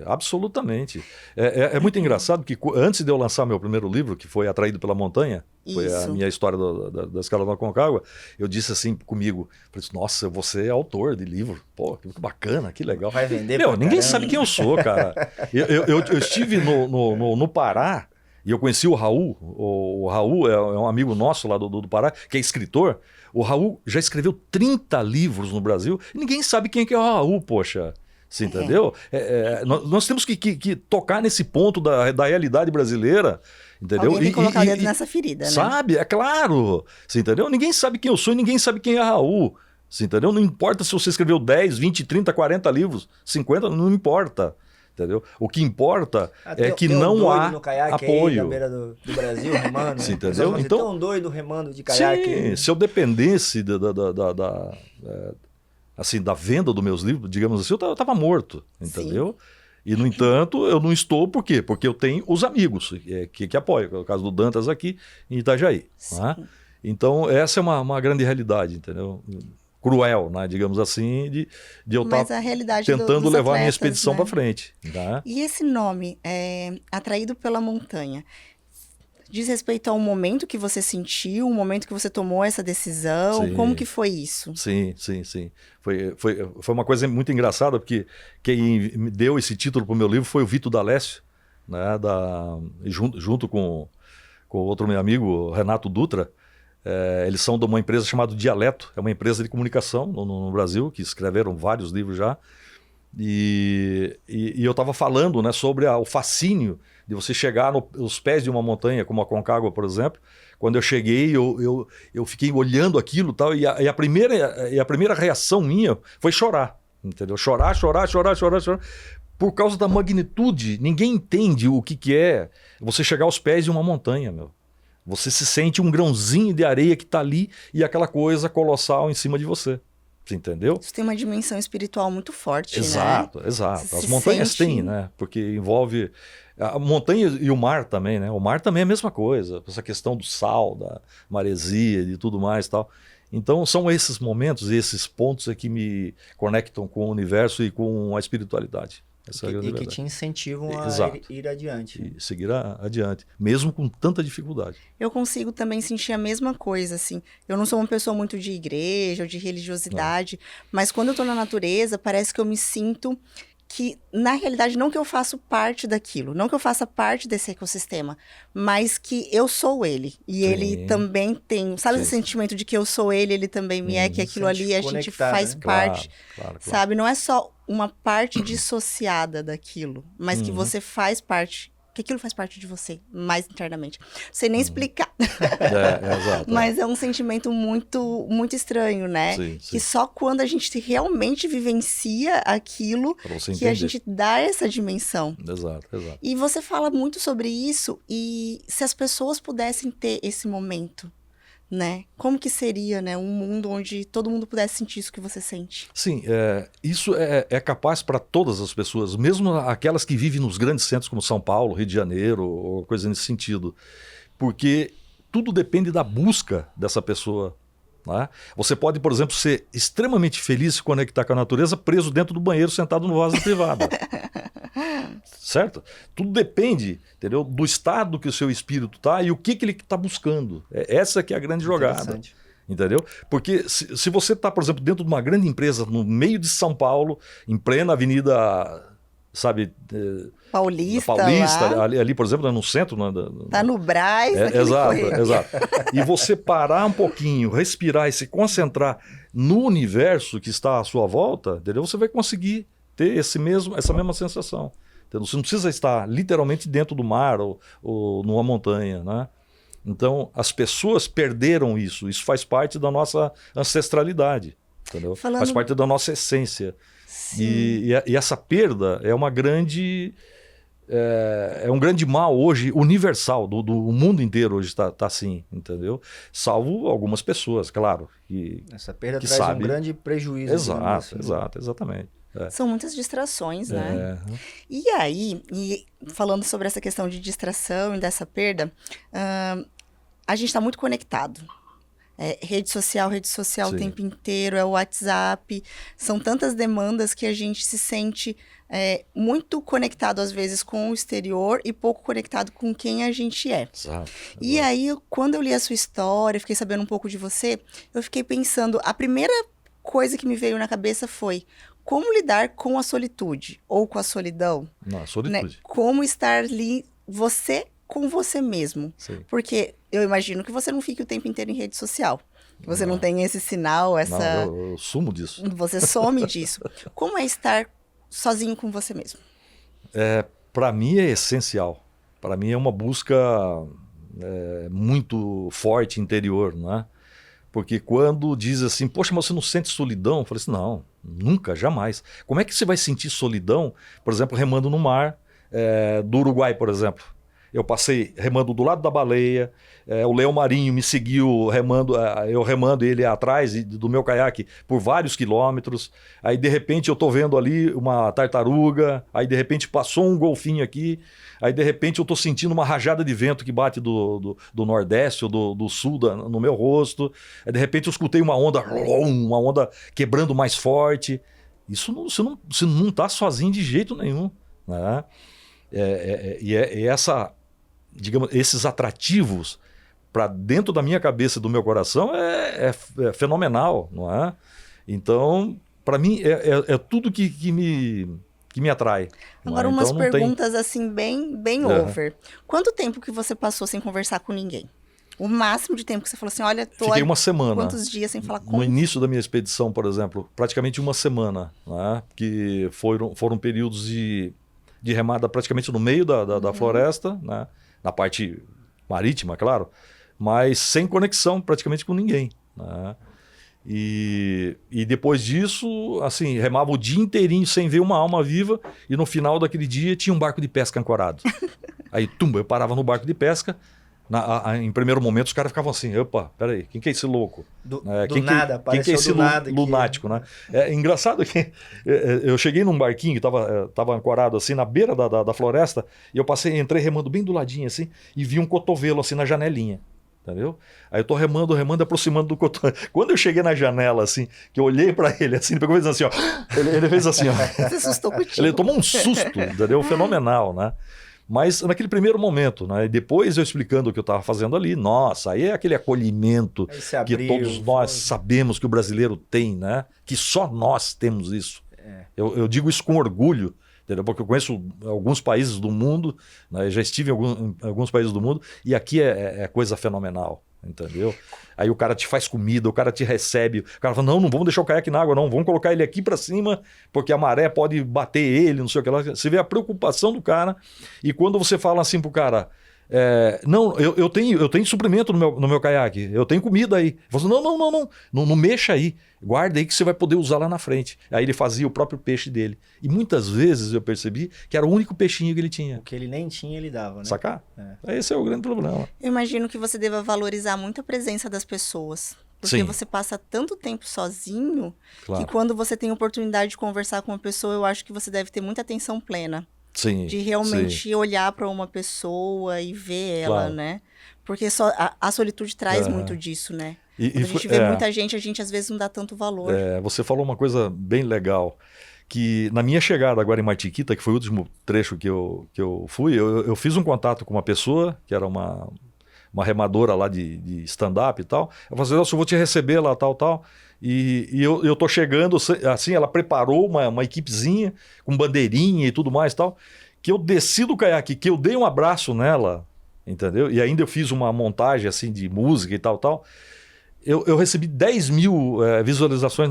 Speaker 3: Absolutamente. É muito engraçado que antes de eu lançar meu primeiro livro, que foi Atraído pela Montanha, foi a minha história da escalada da Aconcagua, eu disse assim comigo, falei, nossa, você é autor de livro, pô, que bacana, que legal.
Speaker 2: Vai vender
Speaker 3: ninguém sabe quem eu sou, cara. Eu estive no Pará, e eu conheci o Raul. O Raul é um amigo nosso lá do Pará, que é escritor. O Raul já escreveu 30 livros no Brasil. E ninguém sabe quem é o Raul, poxa. Você entendeu? Nós temos que tocar nesse ponto da realidade brasileira. Entendeu?
Speaker 1: Alguém tem que colocar o dedo nessa ferida, né?
Speaker 3: Sabe? É claro. Você entendeu? Ninguém sabe quem eu sou e ninguém sabe quem é Raul. Você entendeu? Não importa se você escreveu 10, 20, 30, 40 livros, 50, não importa. Entendeu? O que importa é que não há apoio.
Speaker 2: Na beira do Brasil, remando.
Speaker 3: Sim, entendeu?
Speaker 2: Então, tão doido remando de caiaque.
Speaker 3: Sim, se eu dependesse da venda dos meus livros, digamos assim, eu estava morto, entendeu? Sim. E, no entanto, eu não estou, por quê? Porque eu tenho os amigos que apoiam, é o caso do Dantas aqui em Itajaí. Né? Então, essa é uma grande realidade, entendeu? Cruel, né, digamos assim, de eu estar tentando levar a minha expedição para frente. Tá?
Speaker 1: E esse nome, Atraído pela Montanha, diz respeito ao momento que você sentiu, o momento que você tomou essa decisão? Sim. Como que foi isso?
Speaker 3: Sim. Foi uma coisa muito engraçada, porque quem me deu esse título para o meu livro foi o Vitor D'Alessio, né, junto com outro meu amigo, Renato Dutra. Eles são de uma empresa chamada Dialeto, é uma empresa de comunicação no Brasil, que escreveram vários livros já. E eu estava falando, né, sobre o fascínio de você chegar nos pés de uma montanha, como a Aconcagua, por exemplo. Quando eu cheguei, eu fiquei olhando aquilo tal, e a primeira reação minha foi chorar, entendeu? Chorar. Por causa da magnitude, ninguém entende o que é você chegar aos pés de uma montanha, meu. Você se sente um grãozinho de areia que está ali e aquela coisa colossal em cima de você. Você entendeu?
Speaker 1: Isso tem uma dimensão espiritual muito forte,
Speaker 3: exato,
Speaker 1: né?
Speaker 3: Exato. As montanhas têm, né? Porque envolve a montanha e o mar também, né? O mar também é a mesma coisa. Essa questão do sal, da maresia e tudo mais e tal. Então são esses momentos, esses pontos que me conectam com o universo e com a espiritualidade.
Speaker 2: E que te incentivam a ir adiante.
Speaker 3: E seguir adiante, mesmo com tanta dificuldade.
Speaker 1: Eu consigo também sentir a mesma coisa, assim. Eu não sou uma pessoa muito de igreja ou de religiosidade, mas quando eu tô na natureza, parece que eu me sinto que, na realidade, não que eu faço parte daquilo, não que eu faça parte desse ecossistema, mas que eu sou ele. E sim, ele também tem, sabe, sim, esse sentimento de que eu sou ele também me é, que aquilo ali a gente faz, né, parte, claro. Sabe? Não é só uma parte dissociada daquilo, mas que você faz parte que aquilo faz parte de você, mais internamente. Não sei nem explicar,
Speaker 3: Exato.
Speaker 1: mas é um sentimento muito, muito estranho, né?
Speaker 3: Sim,
Speaker 1: Que
Speaker 3: sim.
Speaker 1: só quando a gente realmente vivencia aquilo
Speaker 3: Pra você
Speaker 1: que a
Speaker 3: entender.
Speaker 1: gente dá essa dimensão.
Speaker 3: Exato, exato.
Speaker 1: E você fala muito sobre isso, e se as pessoas pudessem ter esse momento, né? Como que seria, né? Um mundo onde todo mundo pudesse sentir isso que você sente.
Speaker 3: Sim, isso é capaz para todas as pessoas, mesmo aquelas que vivem nos grandes centros como São Paulo, Rio de Janeiro, ou coisa nesse sentido. Porque tudo depende da busca dessa pessoa. Né? Você pode, por exemplo, ser extremamente feliz, se conectar com a natureza, preso dentro do banheiro, sentado no vaso da privada. Certo? Tudo depende, entendeu? Do estado que o seu espírito está e o que ele está buscando. Essa que é a grande jogada.
Speaker 2: Interessante.
Speaker 3: Entendeu? Porque se você está, por exemplo, dentro de uma grande empresa, no meio de São Paulo, em plena avenida, sabe,
Speaker 1: Paulista lá,
Speaker 3: ali, por exemplo, no centro.
Speaker 1: tá no Brás, naquele
Speaker 3: Exato,
Speaker 1: correio.
Speaker 3: exato. E você parar um pouquinho, respirar e se concentrar no universo que está à sua volta, entendeu? Você vai conseguir ter essa mesma sensação. Entendeu? Você não precisa estar literalmente dentro do mar ou numa montanha, né? Então, as pessoas perderam isso. Isso faz parte da nossa ancestralidade, entendeu? Faz parte da nossa essência. E essa perda é uma grande... É um grande mal hoje, universal, do mundo inteiro hoje está assim, entendeu? Salvo algumas pessoas, claro.
Speaker 2: Essa perda
Speaker 3: que
Speaker 2: traz
Speaker 3: sabe.
Speaker 2: um grande prejuízo.
Speaker 3: Exato, exatamente.
Speaker 1: São muitas distrações, né? E aí, falando sobre essa questão de distração e dessa perda, a gente está muito conectado. Rede social o
Speaker 3: Sim.
Speaker 1: tempo inteiro, é o WhatsApp. São tantas demandas que a gente se sente muito conectado, às vezes, com o exterior e pouco conectado com quem a gente é.
Speaker 3: Exato.
Speaker 1: E aí, quando eu li a sua história, fiquei sabendo um pouco de você, eu fiquei pensando, a primeira coisa que me veio na cabeça foi como lidar com a solitude ou com a solidão.
Speaker 3: Não, a solitude.
Speaker 1: Né? Como estar ali, você com você mesmo.
Speaker 3: Sim.
Speaker 1: Porque eu imagino que você não fique o tempo inteiro em rede social. Que você não tem esse sinal, essa...
Speaker 3: Não, eu sumo disso.
Speaker 1: Você some disso. Como é estar sozinho com você mesmo?
Speaker 3: Para mim é essencial. Para mim é uma busca muito forte interior, né? Porque quando diz assim, poxa, mas você não sente solidão? Eu falei assim, não, nunca, jamais. Como é que você vai sentir solidão, por exemplo, remando no mar do Uruguai, por exemplo? Eu passei remando do lado da baleia, o leão marinho me seguiu remando, eu remando ele atrás do meu caiaque por vários quilômetros. Aí de repente eu estou vendo ali uma tartaruga, aí de repente passou um golfinho aqui, aí de repente eu estou sentindo uma rajada de vento que bate do nordeste ou do sul no meu rosto. Aí de repente eu escutei uma onda quebrando mais forte. Isso você não está sozinho de jeito nenhum, né? Digamos, esses atrativos para dentro da minha cabeça e do meu coração é fenomenal, não é? Então, para mim, é tudo que me atrai.
Speaker 1: Agora,
Speaker 3: então,
Speaker 1: umas perguntas assim, bem over. Quanto tempo que você passou sem conversar com ninguém? O máximo de tempo que você falou assim, olha,
Speaker 3: Fiquei uma semana.
Speaker 1: Quantos dias sem falar com...
Speaker 3: No início da minha expedição, por exemplo, praticamente uma semana, né? Que foram períodos de remada praticamente no meio da floresta, né? Na parte marítima, claro, mas sem conexão praticamente com ninguém, né? E depois disso, assim, remava o dia inteirinho sem ver uma alma viva e no final daquele dia tinha um barco de pesca ancorado. Aí, eu parava no barco de pesca. Em primeiro momento os caras ficavam assim, opa, peraí, quem que é esse louco? Quem que é esse lunático, né? É engraçado que eu cheguei num barquinho que tava ancorado assim na beira da floresta e eu entrei remando bem do ladinho assim e vi um cotovelo assim na janelinha, entendeu? Aí eu tô remando, aproximando do cotovelo. Quando eu cheguei na janela assim, que eu olhei pra ele assim, ele pegou e fez assim, ó. Ele fez assim, ó.
Speaker 1: Você assustou contigo.
Speaker 3: Ele tomou um susto, entendeu? Fenomenal, né? Mas naquele primeiro momento, né? E depois eu explicando o que eu estava fazendo ali, nossa, aí é aquele acolhimento que todos nós sabemos que o brasileiro tem, né? Que só nós temos isso. Eu digo isso com orgulho, entendeu? Porque eu conheço alguns países do mundo, né? Já estive em alguns países do mundo, e aqui é coisa fenomenal. entendeu? Aí o cara te faz comida, o cara te recebe, o cara fala, não vamos deixar o caiaque na água, não, vamos colocar ele aqui para cima, porque a maré pode bater ele, não sei o que lá. Você vê a preocupação do cara, e quando você fala assim pro cara, não, eu tenho suprimento no meu caiaque, eu tenho comida aí. Você fala, não mexa aí, guarda aí que você vai poder usar lá na frente. Aí ele fazia o próprio peixe dele. E muitas vezes eu percebi que era o único peixinho que ele tinha.
Speaker 2: O que ele nem tinha, ele dava, né?
Speaker 3: Sacar? Esse é o grande problema.
Speaker 1: Eu imagino que você deva valorizar muito a presença das pessoas. Porque
Speaker 3: Sim.
Speaker 1: você passa tanto tempo sozinho,
Speaker 3: Claro.
Speaker 1: que quando você tem a oportunidade de conversar com uma pessoa, eu acho que você deve ter muita atenção plena.
Speaker 3: Sim.
Speaker 1: De realmente olhar para uma pessoa e ver ela,
Speaker 3: Claro.
Speaker 1: né? Porque só a solitude traz
Speaker 3: Aham.
Speaker 1: muito disso, né?
Speaker 3: E
Speaker 1: Quando a gente vê muita gente, a gente às vezes não dá tanto valor.
Speaker 3: Você falou uma coisa bem legal, que na minha chegada agora em Matiquita, que foi o último trecho que eu fui, eu fiz um contato com uma pessoa, que era uma remadora lá de stand-up e tal. Eu falei assim, eu vou te receber lá, tal. E eu tô chegando, assim, ela preparou uma equipezinha, com bandeirinha e tudo mais e tal, que eu desci do caiaque, que eu dei um abraço nela, entendeu? E ainda eu fiz uma montagem, assim, de música e tal. Eu recebi 10 mil visualizações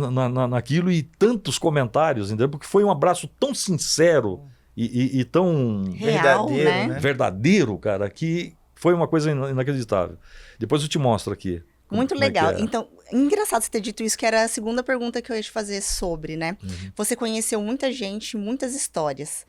Speaker 3: naquilo e tantos comentários, entendeu? Porque foi um abraço tão sincero e tão
Speaker 1: Real,
Speaker 2: verdadeiro,
Speaker 1: né?
Speaker 3: verdadeiro, cara, que foi uma coisa inacreditável. Depois eu te mostro aqui.
Speaker 1: Muito
Speaker 3: como é que
Speaker 1: legal.
Speaker 3: é.
Speaker 1: Então, engraçado você ter dito isso, que era a segunda pergunta que eu ia te fazer sobre, né? Você conheceu muita gente, muitas histórias.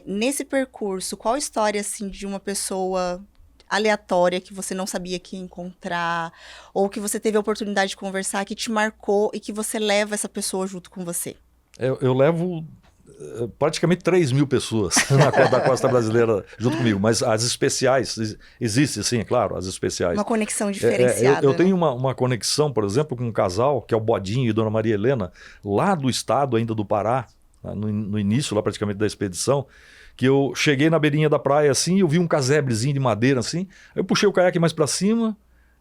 Speaker 1: Nesse percurso, qual história, assim, de uma pessoa aleatória que você não sabia que ia encontrar, ou que você teve a oportunidade de conversar, que te marcou e que você leva essa pessoa junto com você?
Speaker 3: Eu levo praticamente 3 mil pessoas da costa brasileira junto comigo, mas as especiais, existem sim, é claro, as especiais.
Speaker 1: Uma conexão diferenciada.
Speaker 3: Eu
Speaker 1: né?
Speaker 3: tenho uma conexão, por exemplo, com um casal, que é o Bodinho e Dona Maria Helena, lá do estado ainda do Pará, no início lá praticamente da expedição, que eu cheguei na beirinha da praia assim, eu vi um casebrezinho de madeira assim, aí eu puxei o caiaque mais para cima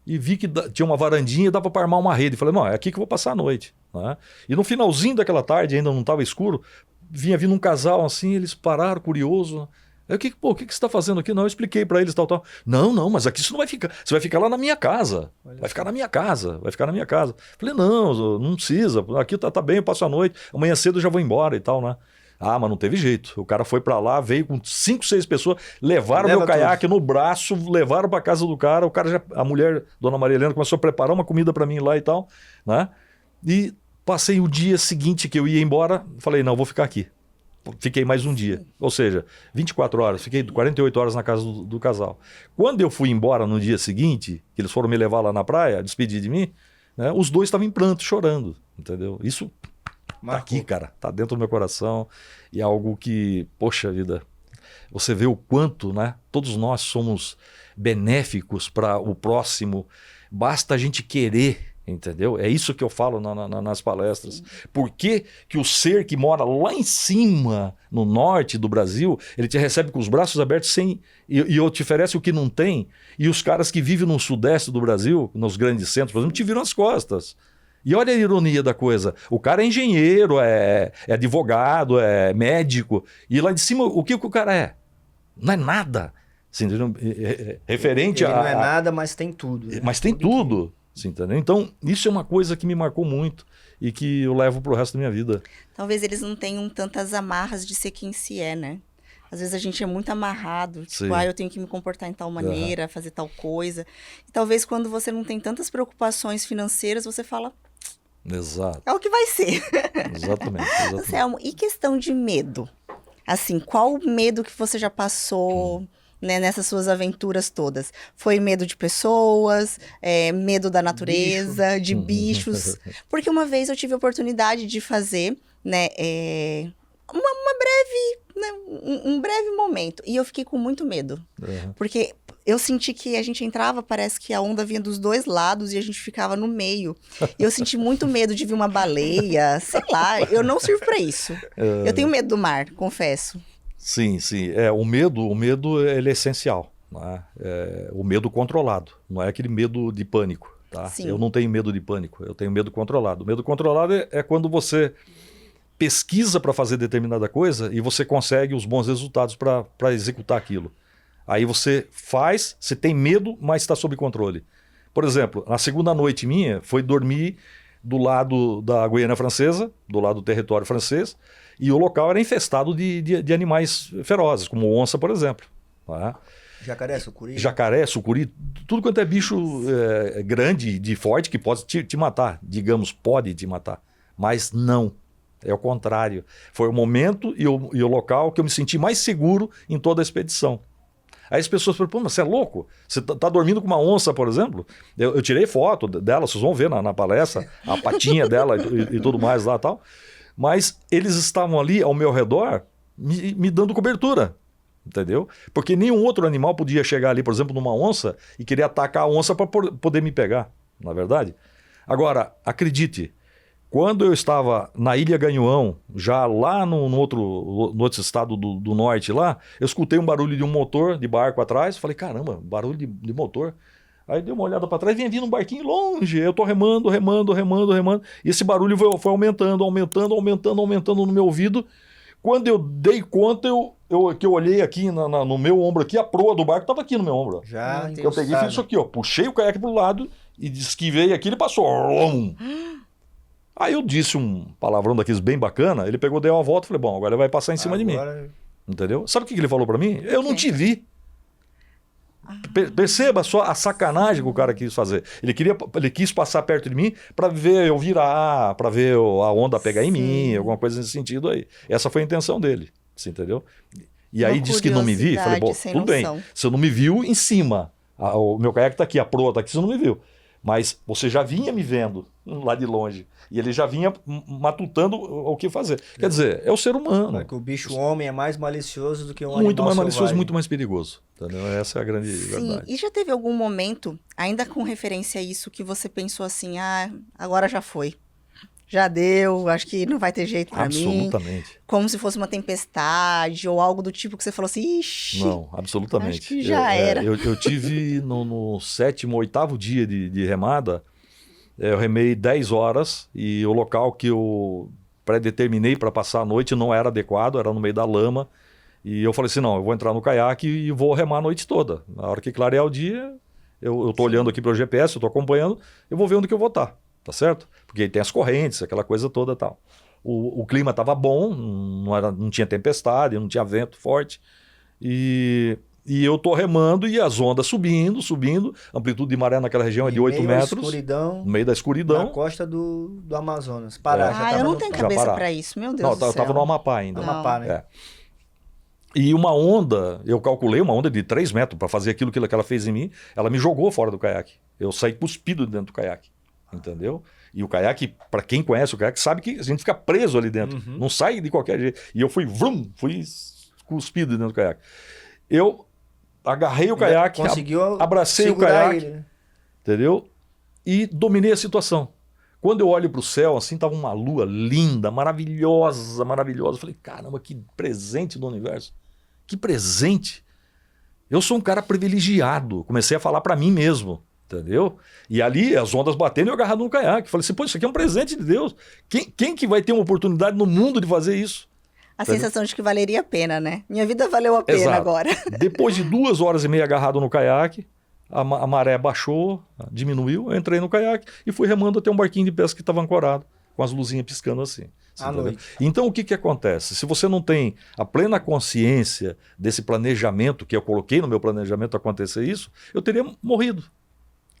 Speaker 3: e vi que tinha uma varandinha e dava para armar uma rede. Falei, não, é aqui que eu vou passar a noite. Né? E no finalzinho daquela tarde, ainda não estava escuro, vinha vindo um casal assim, eles pararam, curioso. Aí, o que você está fazendo aqui? Não, eu expliquei para eles, tal. Não, mas aqui você não vai ficar. Você vai ficar lá na minha casa. Vai ficar na minha casa. Falei, não precisa. Aqui tá bem, eu passo a noite. Amanhã cedo eu já vou embora e tal, né? Ah, mas não teve jeito. O cara foi para lá, veio com 5, 6 pessoas, levaram meu caiaque no braço, levaram para casa do cara. A mulher, Dona Maria Helena, começou a preparar uma comida para mim lá e tal, né? E passei o dia seguinte que eu ia embora, falei, não, vou ficar aqui. Fiquei mais um dia. Ou seja, 24 horas, fiquei 48 horas na casa do casal. Quando eu fui embora no dia seguinte, que eles foram me levar lá na praia, despedir de mim, né, os dois estavam em pranto, chorando, entendeu? Isso tá aqui, cara, tá dentro do meu coração e é algo que, poxa vida, você vê o quanto, né, todos nós somos benéficos para o próximo, basta a gente querer. Entendeu? É isso que eu falo nas palestras. Por que o ser que mora lá em cima, no norte do Brasil, ele te recebe com os braços abertos e te oferece o que não tem, e os caras que vivem no sudeste do Brasil, nos grandes centros, por exemplo, te viram as costas. E olha a ironia da coisa. O cara é engenheiro, é advogado, é médico, e lá de cima, o que o cara é? Não é nada. Assim, referente
Speaker 2: ele
Speaker 3: a...
Speaker 2: não é nada, mas tem tudo. Né?
Speaker 3: Mas tem tudo. Sim, entendeu? Então, isso é uma coisa que me marcou muito e que eu levo pro resto da minha vida.
Speaker 1: Talvez eles não tenham tantas amarras de ser quem se é, né? Às vezes a gente é muito amarrado, tipo, eu tenho que me comportar em tal maneira, fazer tal coisa. E talvez quando você não tem tantas preocupações financeiras, você fala,
Speaker 3: Exato.
Speaker 1: é o que vai ser.
Speaker 3: Exatamente.
Speaker 1: Anselmo, e questão de medo? Assim, qual o medo que você já passou... Né, nessas suas aventuras todas? Foi medo de pessoas, medo da natureza, de bichos? Porque uma vez eu tive a oportunidade de fazer, né, um breve momento. E eu fiquei com muito medo. Porque eu senti que a gente entrava, parece que a onda vinha dos dois lados e a gente ficava no meio. E eu senti muito medo de vir uma baleia, sei lá, eu não sirvo para isso. Eu tenho medo do mar, confesso.
Speaker 3: Sim. O medo ele é essencial. Né? O medo controlado, não é aquele medo de pânico. Tá? Eu não tenho medo de pânico, eu tenho medo controlado. O medo controlado é quando você pesquisa para fazer determinada coisa e você consegue os bons resultados para executar aquilo. Aí você faz, você tem medo, mas está sob controle. Por exemplo, na segunda noite minha foi dormir do lado da Guiana Francesa, do lado do território francês, e o local era infestado de animais ferozes, como onça, por exemplo. Tá?
Speaker 2: Jacaré, sucuri?
Speaker 3: Jacaré, sucuri, tudo quanto é bicho grande, de forte, que pode te matar. Digamos, pode te matar. Mas não. É o contrário. Foi o momento e o local que eu me senti mais seguro em toda a expedição. Aí as pessoas falam, pô, mas você é louco? Você tá dormindo com uma onça, por exemplo? Eu tirei foto dela, vocês vão ver na palestra, a patinha dela e tudo mais lá e tal. Mas eles estavam ali ao meu redor me dando cobertura. Entendeu? Porque nenhum outro animal podia chegar ali, por exemplo, numa onça e querer atacar a onça para poder me pegar, na é verdade. Agora, acredite, quando eu estava na Ilha Ganhoão, já lá no outro estado do norte lá, eu escutei um barulho de um motor de barco atrás, falei, caramba, barulho de motor. Aí dei uma olhada para trás, vinha vindo um barquinho longe, eu tô remando, e esse barulho foi aumentando no meu ouvido. Quando eu dei conta, que eu olhei aqui no meu ombro aqui, a proa do barco estava aqui no meu ombro.
Speaker 2: Já
Speaker 3: eu peguei e fiz isso aqui, ó, puxei o caiaque pro lado e esquivei aqui, ele passou. Aí eu disse um palavrão daqueles bem bacana, ele pegou, deu uma volta e falei, bom, agora ele vai passar em cima de mim. Entendeu? Sabe o que ele falou para mim? Eu não te vi. Perceba só a sacanagem que o cara quis fazer. Ele quis passar perto de mim para ver eu virar, para ver a onda pegar em mim, alguma coisa nesse sentido aí. Essa foi a intenção dele, você entendeu? E aí disse que não me vi, falei, bom, tudo bem, você não me viu em cima, o meu caiaque tá aqui, a proa tá aqui, você não me viu. Mas você já vinha me vendo lá de longe. E ele já vinha matutando o que fazer. Quer dizer, é o ser humano.
Speaker 2: É que o bicho homem é mais malicioso do que um animal
Speaker 3: muito mais
Speaker 2: selvagem.
Speaker 3: malicioso, muito mais perigoso. Entendeu? Essa é a grande verdade.
Speaker 1: E já teve algum momento, ainda com referência a isso, que você pensou assim, agora já foi. Já deu, acho que não vai ter jeito pra mim.
Speaker 3: Absolutamente.
Speaker 1: Como se fosse uma tempestade ou algo do tipo que você falou assim, ixi.
Speaker 3: Não, absolutamente.
Speaker 1: Acho que já era.
Speaker 3: Eu tive no 7º, 8º dia de remada, eu remei 10 horas e o local que eu predeterminei para passar a noite não era adequado, era no meio da lama. E eu falei assim, não, eu vou entrar no caiaque e vou remar a noite toda. Na hora que clarear o dia, eu tô olhando aqui para o GPS, eu tô acompanhando, eu vou ver onde que eu vou estar, tá certo? Porque tem as correntes, aquela coisa toda e tal. O clima estava bom, não tinha tempestade, não tinha vento forte. E eu tô remando e as ondas subindo, amplitude de maré naquela região é de 8 metros.
Speaker 2: Escuridão,
Speaker 3: no meio da escuridão.
Speaker 2: na costa do Amazonas. Pará, já tava
Speaker 1: eu não
Speaker 2: no
Speaker 1: tenho
Speaker 2: Pará.
Speaker 1: cabeça
Speaker 3: Pará.
Speaker 1: pra isso, meu Deus
Speaker 3: Não,
Speaker 1: do
Speaker 3: eu
Speaker 1: céu.
Speaker 3: tava no Amapá ainda.
Speaker 1: Não.
Speaker 2: Amapá, né?
Speaker 3: É. E uma onda, eu calculei uma onda de 3 metros para fazer aquilo que ela fez em mim, ela me jogou fora do caiaque. Eu saí cuspido dentro do caiaque, entendeu? E o caiaque, para quem conhece o caiaque, sabe que a gente fica preso ali dentro, não sai de qualquer jeito. E eu fui cuspido dentro do caiaque. Eu agarrei o caiaque,
Speaker 2: Conseguiu
Speaker 3: abracei o
Speaker 2: segurar
Speaker 3: caiaque,
Speaker 2: ele, né?
Speaker 3: entendeu? E dominei a situação. Quando eu olho para o céu, assim, tava uma lua linda, maravilhosa. Eu falei, caramba, que presente do universo. Que presente. Eu sou um cara privilegiado. Comecei a falar para mim mesmo, entendeu? E ali, as ondas batendo e eu agarrado no caiaque. Falei assim, pô, isso aqui é um presente de Deus. Quem que vai ter uma oportunidade no mundo de fazer isso?
Speaker 1: A sensação de que valeria a pena, né? Minha vida valeu a pena
Speaker 3: Exato.
Speaker 1: agora.
Speaker 3: Depois de 2 horas e meia agarrado no caiaque, a maré baixou, diminuiu, eu entrei no caiaque e fui remando até um barquinho de pesca que estava ancorado, com as luzinhas piscando assim.
Speaker 2: À noite.
Speaker 3: Então o que acontece? Se você não tem a plena consciência desse planejamento, que eu coloquei no meu planejamento acontecer isso, eu teria morrido.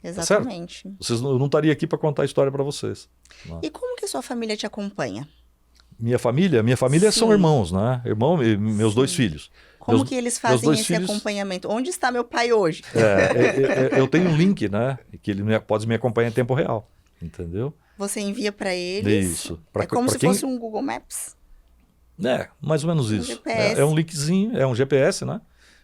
Speaker 1: Exatamente.
Speaker 3: Eu não estaria aqui para contar a história para vocês.
Speaker 1: E como que a sua família te acompanha?
Speaker 3: Minha família
Speaker 1: Sim.
Speaker 3: são irmãos, né? Irmão e meus 2 filhos.
Speaker 1: Como que eles fazem
Speaker 3: dois
Speaker 1: esse
Speaker 3: filhos-
Speaker 1: acompanhamento? Onde está meu pai hoje?
Speaker 3: Eu tenho um link, né? Que ele pode me acompanhar em tempo real, entendeu?
Speaker 1: Você envia para eles?
Speaker 3: Isso.
Speaker 1: É como se fosse um Google Maps?
Speaker 3: Mais ou menos isso.
Speaker 1: GPS.
Speaker 3: É um linkzinho, é um GPS, né?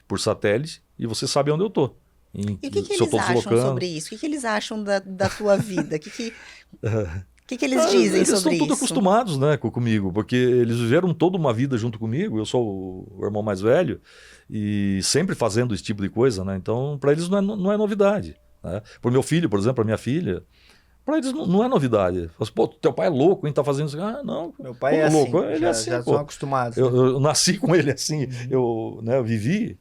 Speaker 3: Por satélite, e você sabe onde eu tô.
Speaker 1: E o que
Speaker 3: se eu
Speaker 1: eles
Speaker 3: tô
Speaker 1: acham
Speaker 3: deslocando.
Speaker 1: sobre isso? O que eles acham da tua vida? O que eles dizem
Speaker 3: Eles
Speaker 1: sobre
Speaker 3: estão tudo
Speaker 1: isso?
Speaker 3: acostumados, né, comigo, porque eles viveram toda uma vida junto comigo. Eu sou o irmão mais velho e sempre fazendo esse tipo de coisa, né? Então, para eles não é novidade. Né? Para o meu filho, por exemplo, para minha filha, para eles não é novidade. Fala assim, pô, teu pai é louco, hein? Tá fazendo isso. Ah, não.
Speaker 2: Meu pai
Speaker 3: como
Speaker 2: é assim,
Speaker 3: louco? Ele é assim,
Speaker 2: já
Speaker 3: pô.
Speaker 2: são acostumados.
Speaker 3: Eu nasci com ele assim, eu vivi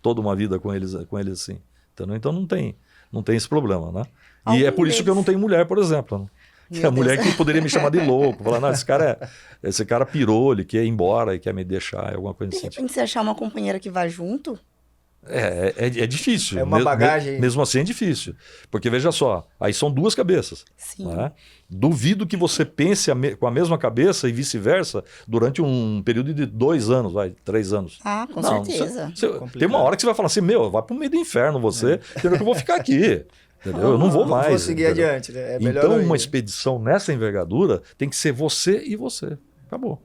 Speaker 3: toda uma vida com eles assim. Entendeu? Então não tem não tem esse problema, né? E
Speaker 1: Algum
Speaker 3: é por isso que eu não
Speaker 1: deles?
Speaker 3: tenho mulher, por exemplo, né? Que
Speaker 1: Meu
Speaker 3: a mulher
Speaker 1: Deus.
Speaker 3: que poderia me chamar de louco, falar, não, esse cara pirou, ele quer ir embora e quer me deixar, alguma coisa
Speaker 1: De
Speaker 3: assim.
Speaker 1: repente, você achar uma companheira que vá junto?
Speaker 3: É difícil.
Speaker 2: É uma bagagem.
Speaker 3: Mesmo assim é difícil. Porque veja só, aí são duas cabeças.
Speaker 1: Sim.
Speaker 3: Né? Duvido que você pense com a mesma cabeça e vice-versa durante um período de 2 anos, 3 anos.
Speaker 1: Ah, com
Speaker 3: Não,
Speaker 1: certeza.
Speaker 3: tem uma hora que você vai falar assim, vai pro meio do inferno você, entendeu? Que eu vou ficar aqui. Entendeu? Eu não vou mais.
Speaker 2: Vou seguir
Speaker 3: entendeu?
Speaker 2: adiante, né? É melhor
Speaker 3: Então,
Speaker 2: eu ir.
Speaker 3: uma expedição nessa envergadura tem que ser você e você. Acabou.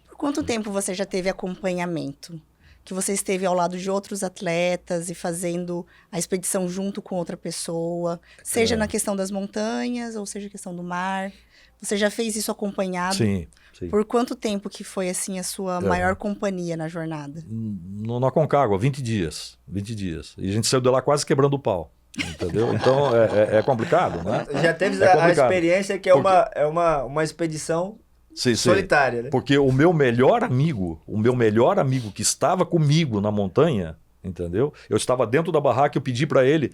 Speaker 1: Por quanto tempo você já teve acompanhamento? Que você esteve ao lado de outros atletas e fazendo a expedição junto com outra pessoa, seja na questão das montanhas ou seja questão do mar. Você já fez isso acompanhado?
Speaker 3: Sim.
Speaker 1: Por quanto tempo que foi assim a sua maior companhia na jornada?
Speaker 3: Na Aconcagua, 20 dias. 20 dias. E a gente saiu de lá quase quebrando o pau. Entendeu? Então é complicado, né?
Speaker 2: Já teve
Speaker 3: É
Speaker 2: a
Speaker 3: complicado.
Speaker 2: experiência que é uma expedição
Speaker 3: Sim.
Speaker 2: solitária, né?
Speaker 3: Porque o meu melhor amigo que estava comigo na montanha, entendeu? Eu estava dentro da barraca, eu pedi para ele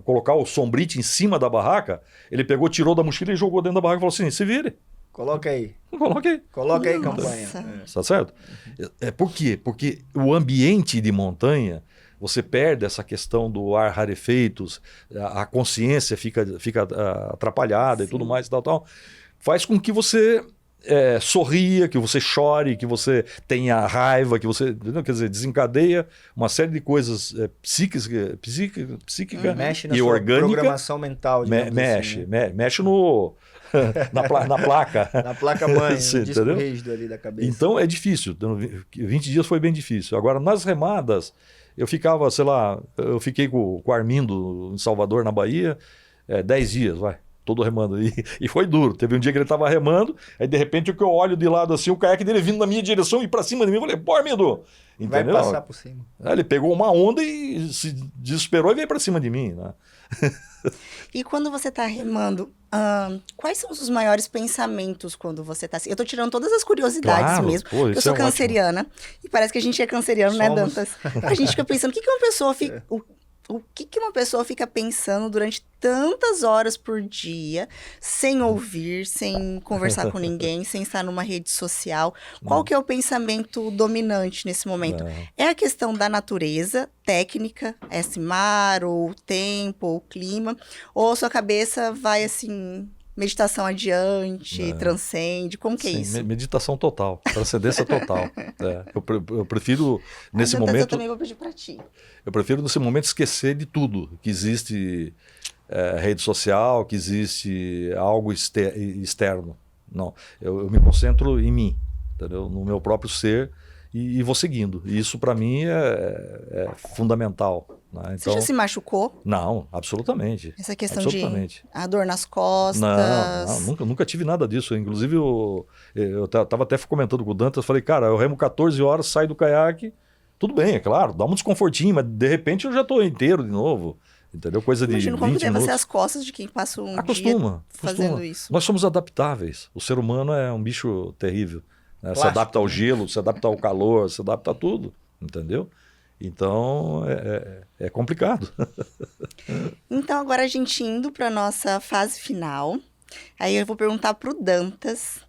Speaker 3: colocar o sombrite em cima da barraca, ele pegou, tirou da mochila e jogou dentro da barraca e falou assim, se vire.
Speaker 2: Coloca aí.
Speaker 3: Coloca aí.
Speaker 2: Coloca aí,
Speaker 1: Nossa.
Speaker 2: campanha.
Speaker 3: Tá certo? Por quê? Porque o ambiente de montanha, você perde essa questão do ar rarefeito, a consciência fica atrapalhada. Sim. E tudo mais, tal. Faz com que você sorria, que você chore, que você tenha raiva, que você, quer dizer, desencadeia uma série de coisas psíquica
Speaker 2: Mexe na
Speaker 3: e
Speaker 2: sua
Speaker 3: orgânica.
Speaker 2: Programação mental,
Speaker 3: Mexe,
Speaker 2: assim, né?
Speaker 3: mexe na placa.
Speaker 2: Na placa mãe,
Speaker 3: Sim,
Speaker 2: no disco
Speaker 3: entendeu?
Speaker 2: rígido ali da cabeça.
Speaker 3: Então é difícil. 20 dias foi bem difícil. Agora, nas remadas, eu ficava, sei lá, eu fiquei com o Armindo em Salvador, na Bahia, 10 dias, todo remando. E foi duro. Teve um dia que ele estava remando, aí de repente o que eu olho de lado assim, o caiaque dele vindo na minha direção e para cima de mim, eu falei, pô, Armindo! Entendeu?
Speaker 2: Vai passar por cima.
Speaker 3: Aí ele pegou uma onda e se desesperou e veio para cima de mim, né?
Speaker 1: E quando você está remando, quais são os maiores pensamentos quando você está assim? Eu estou tirando todas as curiosidades mesmo.
Speaker 3: Pô,
Speaker 1: eu sou canceriana e parece que a gente é canceriano, né, Dantas? A gente fica pensando, o que uma pessoa fica pensando durante tantas horas por dia, sem ouvir, sem conversar com ninguém, sem estar numa rede social? Qual que é o pensamento dominante nesse momento? É a questão da natureza, técnica, esse mar, ou o tempo, ou o clima, ou sua cabeça vai assim, meditação adiante, transcende, como que é isso?
Speaker 3: Meditação total, transcendência total. Eu prefiro, nesse
Speaker 1: Dantas,
Speaker 3: momento...
Speaker 1: eu também vou pedir para ti.
Speaker 3: Eu prefiro, nesse momento, esquecer de tudo, que existe rede social, que existe algo externo. Não, eu me concentro em mim, entendeu? No meu próprio ser e vou seguindo. E isso, para mim, é fundamental. Né? Então,
Speaker 1: você já se machucou?
Speaker 3: Não, absolutamente.
Speaker 1: Essa questão
Speaker 3: absolutamente.
Speaker 1: de a dor nas costas?
Speaker 3: Não, nunca tive nada disso. Inclusive, eu estava até comentando com o Dantas, falei, cara, eu remo 14 horas, saio do caiaque, tudo bem, é claro, dá um desconfortinho, mas de repente eu já estou inteiro de novo. Entendeu? Coisa de 20 minutos.
Speaker 1: Imagino como deve ser as costas de quem passa um dia fazendo isso.
Speaker 3: Nós somos adaptáveis. O ser humano é um bicho terrível. Né? Se adapta ao gelo, se adapta ao calor, se adapta a tudo. Entendeu? Então, é complicado.
Speaker 1: Então, agora a gente indo para a nossa fase final. Aí eu vou perguntar para o Dantas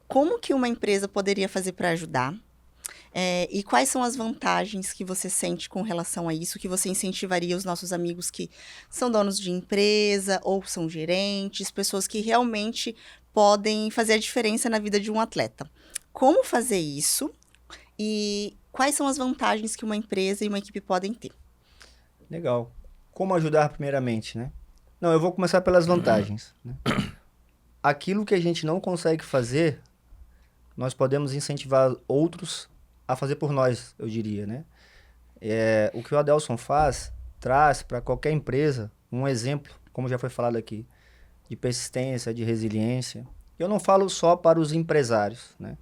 Speaker 1: como que uma empresa poderia fazer para ajudar? E quais são as vantagens que você sente com relação a isso, que você incentivaria os nossos amigos que são donos de empresa ou são gerentes, pessoas que realmente podem fazer a diferença na vida de um atleta. Como fazer isso e quais são as vantagens que uma empresa e uma equipe podem ter?
Speaker 2: Legal. Como ajudar primeiramente, né? Não, eu vou começar pelas vantagens. Né? Aquilo que a gente não consegue fazer, nós podemos incentivar outros a fazer por nós, eu diria, né? O que o Adelson traz para qualquer empresa um exemplo, como já foi falado aqui, de persistência, de resiliência. Eu não falo só para os empresários, né?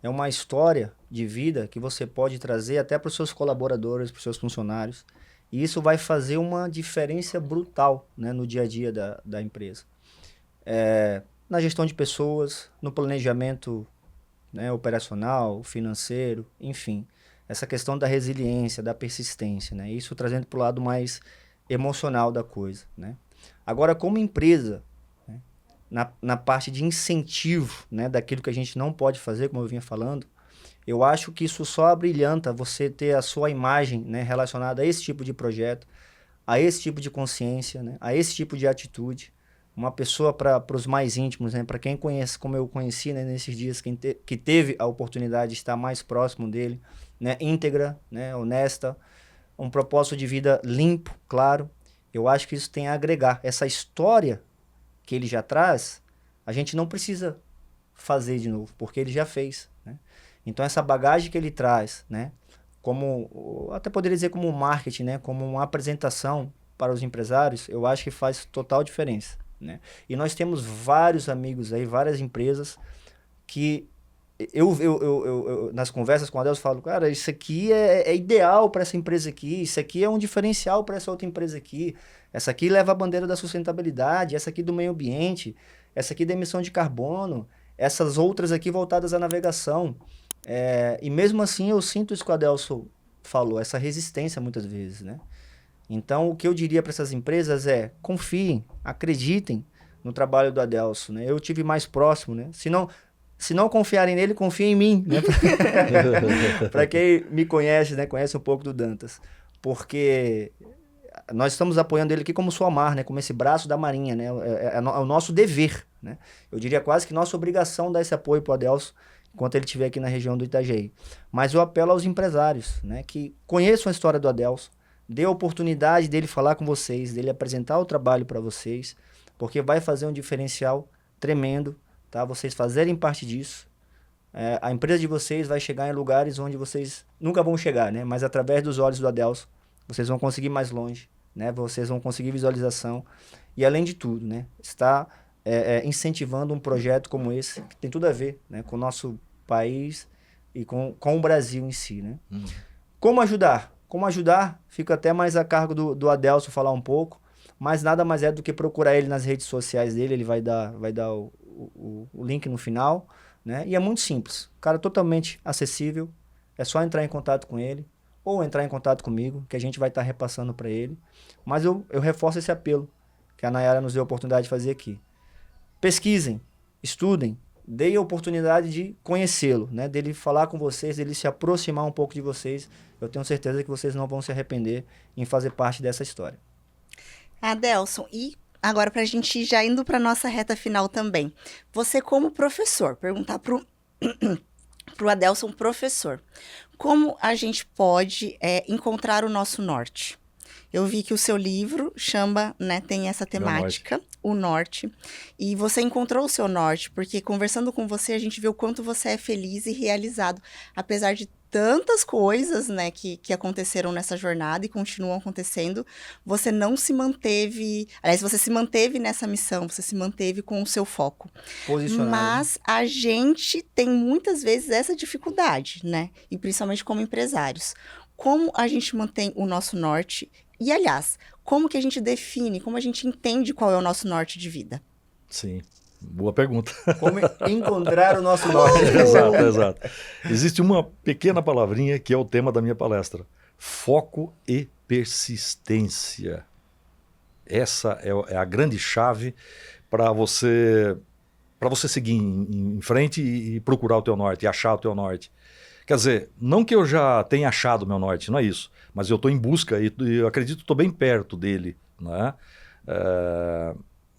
Speaker 2: É uma história de vida que você pode trazer até para os seus colaboradores, para os seus funcionários. E isso vai fazer uma diferença brutal, né, no dia a dia da empresa. Na gestão de pessoas, no planejamento, né, operacional, financeiro, enfim. Essa questão da resiliência, da persistência, né? Isso trazendo para o lado mais emocional da coisa, né? Agora, como empresa, né, na parte de incentivo, né, daquilo que a gente não pode fazer, como eu vinha falando, eu acho que isso só abrilhanta você ter a sua imagem, né, relacionada a esse tipo de projeto, a esse tipo de consciência, né, a esse tipo de atitude. Uma pessoa para os mais íntimos, né, para quem conhece, como eu conheci, né, nesses dias, que teve a oportunidade de estar mais próximo dele, né, íntegra, né, honesta, um propósito de vida limpo, claro. Eu acho que isso tem a agregar. Essa história que ele já traz, a gente não precisa fazer de novo, porque ele já fez, né? Então essa bagagem que ele traz, né, como até poderia dizer como um marketing, né, como uma apresentação para os empresários, eu acho que faz total diferença, né? E nós temos vários amigos aí, várias empresas que nas conversas com a Deus, falo, cara, isso aqui é ideal para essa empresa aqui, isso aqui é um diferencial para essa outra empresa aqui, essa aqui leva a bandeira da sustentabilidade, essa aqui do meio ambiente, essa aqui da emissão de carbono, essas outras aqui voltadas à navegação. E mesmo assim eu sinto isso que o Adelson falou, essa resistência muitas vezes, né? Então o que eu diria para essas empresas é, confiem, acreditem no trabalho do Adelson, né? Eu tive mais próximo, né? Se não confiarem nele, confiem em mim, né? Para quem me conhece, né? Conhece um pouco do Dantas. Porque nós estamos apoiando ele aqui como sua mar, né? Como esse braço da Marinha, né? É o nosso dever, né? Eu diria quase que nossa obrigação dar esse apoio para o Adelson enquanto ele estiver aqui na região do Itajaí. Mas eu apelo aos empresários, né? Que conheçam a história do Adelson, dê a oportunidade dele falar com vocês, dele apresentar o trabalho para vocês, porque vai fazer um diferencial tremendo, tá? Vocês fazerem parte disso. A empresa de vocês vai chegar em lugares onde vocês nunca vão chegar, né? Mas através dos olhos do Adelson, vocês vão conseguir mais longe, né? Vocês vão conseguir visualização. E além de tudo, né? Está incentivando um projeto como esse, que tem tudo a ver, né? Com o nosso país e com o Brasil em si, né? Como ajudar? Como ajudar? Fica até mais a cargo do Adelson falar um pouco, mas nada mais é do que procurar ele nas redes sociais dele, ele vai dar o link no final, né? E é muito simples, o cara totalmente acessível, é só entrar em contato com ele, ou entrar em contato comigo, que a gente vai estar repassando para ele. Mas eu reforço esse apelo que a Nayara nos deu a oportunidade de fazer aqui. Pesquisem, estudem, deem a oportunidade de conhecê-lo, né? Dele falar com vocês, dele se aproximar um pouco de vocês. Eu tenho certeza que vocês não vão se arrepender em fazer parte dessa história.
Speaker 1: Adelson, e agora para a gente ir já indo para nossa reta final também. Você como professor, perguntar pro Adelson, professor, como a gente pode encontrar o nosso norte? Eu vi que o seu livro chama, né, tem essa temática, o norte, e você encontrou o seu norte, porque conversando com você a gente viu o quanto você é feliz e realizado, apesar de tantas coisas, né, que aconteceram nessa jornada e continuam acontecendo, você não se manteve, aliás, você se manteve nessa missão, você se manteve com o seu foco.
Speaker 2: Posicionado.
Speaker 1: Mas a gente tem muitas vezes essa dificuldade, né, e principalmente como empresários. Como a gente mantém o nosso norte? E, aliás, como que a gente define, como a gente entende qual é o nosso norte de vida?
Speaker 3: Sim, boa pergunta.
Speaker 2: Como encontrar o nosso norte?
Speaker 3: Exato. Existe uma pequena palavrinha que é o tema da minha palestra: foco e persistência. Essa é a grande chave para você seguir em frente e procurar o teu norte, e achar o teu norte. Quer dizer, não que eu já tenha achado o meu norte, não é isso, mas eu estou em busca e eu acredito que estou bem perto dele, né?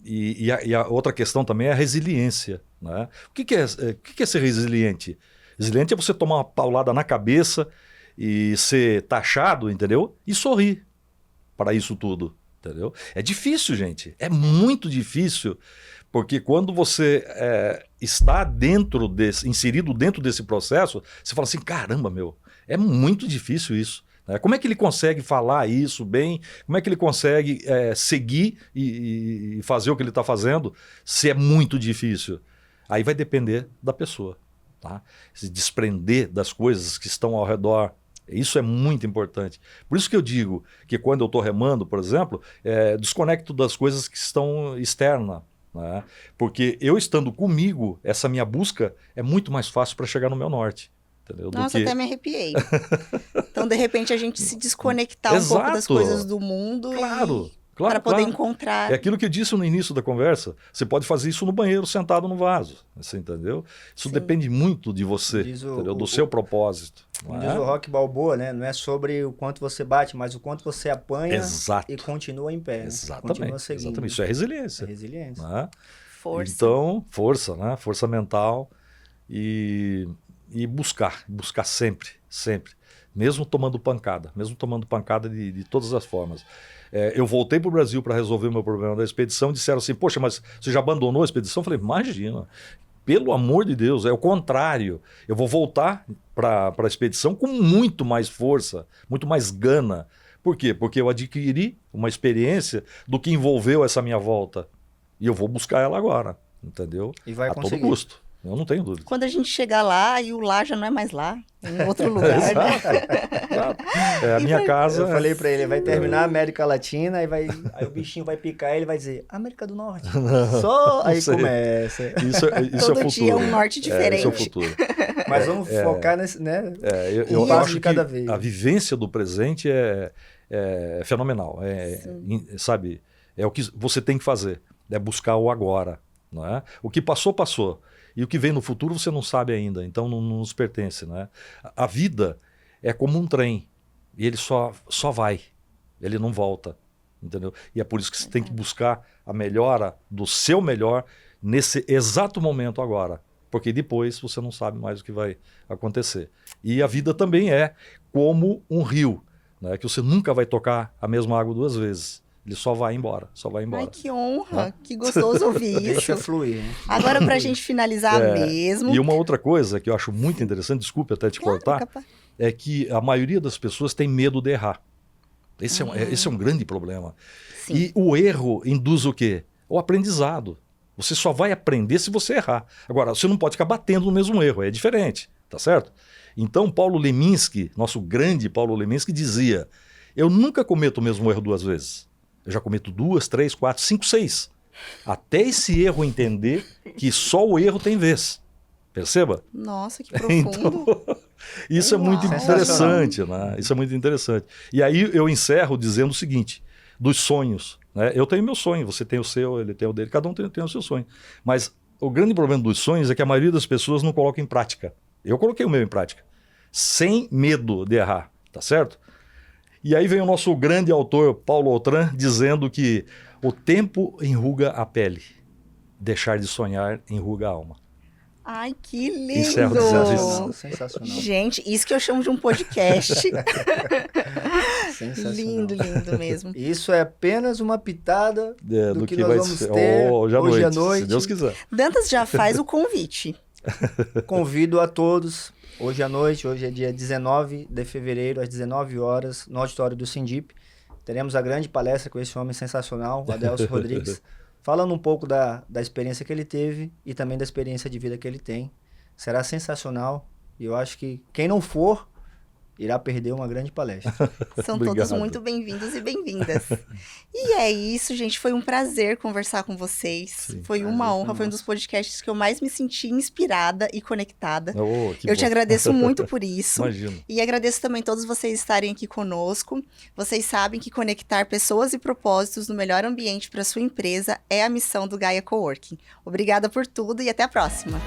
Speaker 3: E a outra questão também é a resiliência, né? O que é ser resiliente? Resiliente é você tomar uma paulada na cabeça e ser taxado, entendeu? E sorrir para isso tudo, entendeu? É difícil, gente, é muito difícil. Porque quando você está inserido dentro desse processo, você fala assim, caramba, meu, é muito difícil isso. Né? Como é que ele consegue falar isso bem? Como é que ele consegue seguir e fazer o que ele está fazendo se é muito difícil? Aí vai depender da pessoa. Tá? Se desprender das coisas que estão ao redor. Isso é muito importante. Por isso que eu digo que quando eu estou remando, por exemplo, desconecto das coisas que estão externas. Né? Porque eu estando comigo, essa minha busca é muito mais fácil para chegar no meu norte. Entendeu?
Speaker 1: Nossa, até me arrepiei. Então, de repente, a gente se desconectar um pouco das
Speaker 3: Exato.
Speaker 1: coisas do mundo
Speaker 3: Claro,
Speaker 1: para poder
Speaker 3: claro.
Speaker 1: encontrar.
Speaker 3: É aquilo que eu disse no início da conversa. Você pode fazer isso no banheiro, sentado no vaso. Você entendeu? Isso
Speaker 1: Sim.
Speaker 3: depende muito de você,
Speaker 2: Diz
Speaker 3: entendeu? Do seu propósito. Não
Speaker 2: Diz
Speaker 3: é?
Speaker 2: o Rock Balboa, né? Não é sobre o quanto você bate, mas o quanto você apanha
Speaker 3: Exato.
Speaker 2: e continua em pé. Né?
Speaker 3: Exatamente.
Speaker 2: Continua seguindo.
Speaker 3: Exatamente. Isso é resiliência.
Speaker 2: É resiliência.
Speaker 3: Não é?
Speaker 1: Força.
Speaker 3: Então, força, né? Força mental e buscar sempre, sempre. Mesmo tomando pancada de todas as formas. Eu voltei para o Brasil para resolver o meu problema da expedição, disseram assim, poxa, mas você já abandonou a expedição? Eu falei, imagina, pelo amor de Deus, é o contrário. Eu vou voltar para a expedição com muito mais força, muito mais gana. Por quê? Porque eu adquiri uma experiência do que envolveu essa minha volta. E eu vou buscar ela agora, entendeu?
Speaker 2: E vai
Speaker 3: a
Speaker 2: conseguir.
Speaker 3: todo custo. Eu não tenho dúvida.
Speaker 1: Quando a gente chegar lá, e o lá já não é mais lá, é em outro lugar, né?
Speaker 3: Exato. A minha casa.
Speaker 2: Eu falei pra ele, vai terminar a América Latina, aí o bichinho vai picar e ele vai dizer, América do Norte. Só aí
Speaker 3: sei.
Speaker 2: começa.
Speaker 3: Isso é o
Speaker 1: Todo
Speaker 3: futuro.
Speaker 1: dia é um norte diferente.
Speaker 3: Isso é o futuro.
Speaker 2: Mas vamos focar nesse, né?
Speaker 3: Eu
Speaker 2: passo
Speaker 3: acho
Speaker 2: de
Speaker 3: que
Speaker 2: cada vez.
Speaker 3: a vivência do presente é fenomenal. Sabe, é o que você tem que fazer. É buscar o agora. Não é? O que passou, passou. E o que vem no futuro você não sabe ainda. Então não nos pertence. Não é? A vida é como um trem. E ele só vai. Ele não volta. Entendeu? E é por isso que você tem que buscar a melhora do seu melhor nesse exato momento agora. Porque depois você não sabe mais o que vai acontecer. E a vida também é como um rio, né? Que você nunca vai tocar a mesma água duas vezes. Ele só vai embora, só vai embora.
Speaker 1: Ai, que honra, que gostoso ouvir isso.
Speaker 2: Deixa fluir. Né?
Speaker 1: Agora, pra gente finalizar mesmo.
Speaker 3: E uma outra coisa que eu acho muito interessante, desculpe até te cortar,
Speaker 1: capaz.
Speaker 3: é que a maioria das pessoas tem medo de errar. Esse é um grande problema.
Speaker 1: Sim.
Speaker 3: E o erro induz o quê? O aprendizado. Você só vai aprender se você errar. Agora, você não pode ficar batendo no mesmo erro, é diferente, tá certo? Então, Paulo Leminski, nosso grande Paulo Leminski, dizia: eu nunca cometo o mesmo erro duas vezes. Eu já cometo 2, 3, 4, 5, 6. Até esse erro entender que só o erro tem vez. Perceba?
Speaker 1: Nossa, que profundo.
Speaker 3: Isso é muito
Speaker 1: Uau.
Speaker 3: interessante, né? Isso é muito interessante. E aí eu encerro dizendo o seguinte, dos sonhos. Né? Eu tenho meu sonho, você tem o seu, ele tem o dele, cada um tem o seu sonho. Mas o grande problema dos sonhos é que a maioria das pessoas não coloca em prática. Eu coloquei o meu em prática, sem medo de errar, tá certo? E aí vem o nosso grande autor, Paulo Autran, dizendo que o tempo enruga a pele, deixar de sonhar enruga a alma.
Speaker 1: Ai, que
Speaker 3: Encerro dizendo
Speaker 2: Sensacional,
Speaker 3: isso.
Speaker 2: sensacional.
Speaker 1: Gente, isso que eu chamo de um podcast.
Speaker 2: Sensacional.
Speaker 1: Lindo, lindo mesmo.
Speaker 2: Isso é apenas uma pitada do que nós
Speaker 3: vai
Speaker 2: vamos
Speaker 3: ser
Speaker 2: ter
Speaker 3: hoje à
Speaker 2: hoje à
Speaker 3: noite,
Speaker 2: noite.
Speaker 3: se Deus quiser.
Speaker 1: Dantas já faz o convite.
Speaker 2: Convido a todos, hoje à noite, hoje é dia 19 de fevereiro, às 19 horas, no auditório do Sindip. Teremos a grande palestra com esse homem sensacional, o Adelso Rodrigues, falando um pouco da experiência que ele teve e também da experiência de vida que ele tem. Será sensacional e eu acho que quem não for irá perder uma grande palestra.
Speaker 1: São
Speaker 3: Obrigado.
Speaker 1: todos muito bem-vindos e bem-vindas. E é isso, gente. Foi um prazer conversar com vocês.
Speaker 3: Sim,
Speaker 1: Foi
Speaker 2: prazer
Speaker 1: uma
Speaker 2: foi
Speaker 1: honra. Foi um
Speaker 2: nosso.
Speaker 1: dos podcasts que eu mais me senti inspirada e conectada.
Speaker 3: Oh, que
Speaker 1: Eu te
Speaker 3: bom.
Speaker 1: agradeço muito por isso.
Speaker 3: Imagino.
Speaker 1: E agradeço também todos vocês estarem aqui conosco. Vocês sabem que conectar pessoas e propósitos no melhor ambiente para sua empresa é a missão do Gaia Coworking. Obrigada por tudo e até a próxima.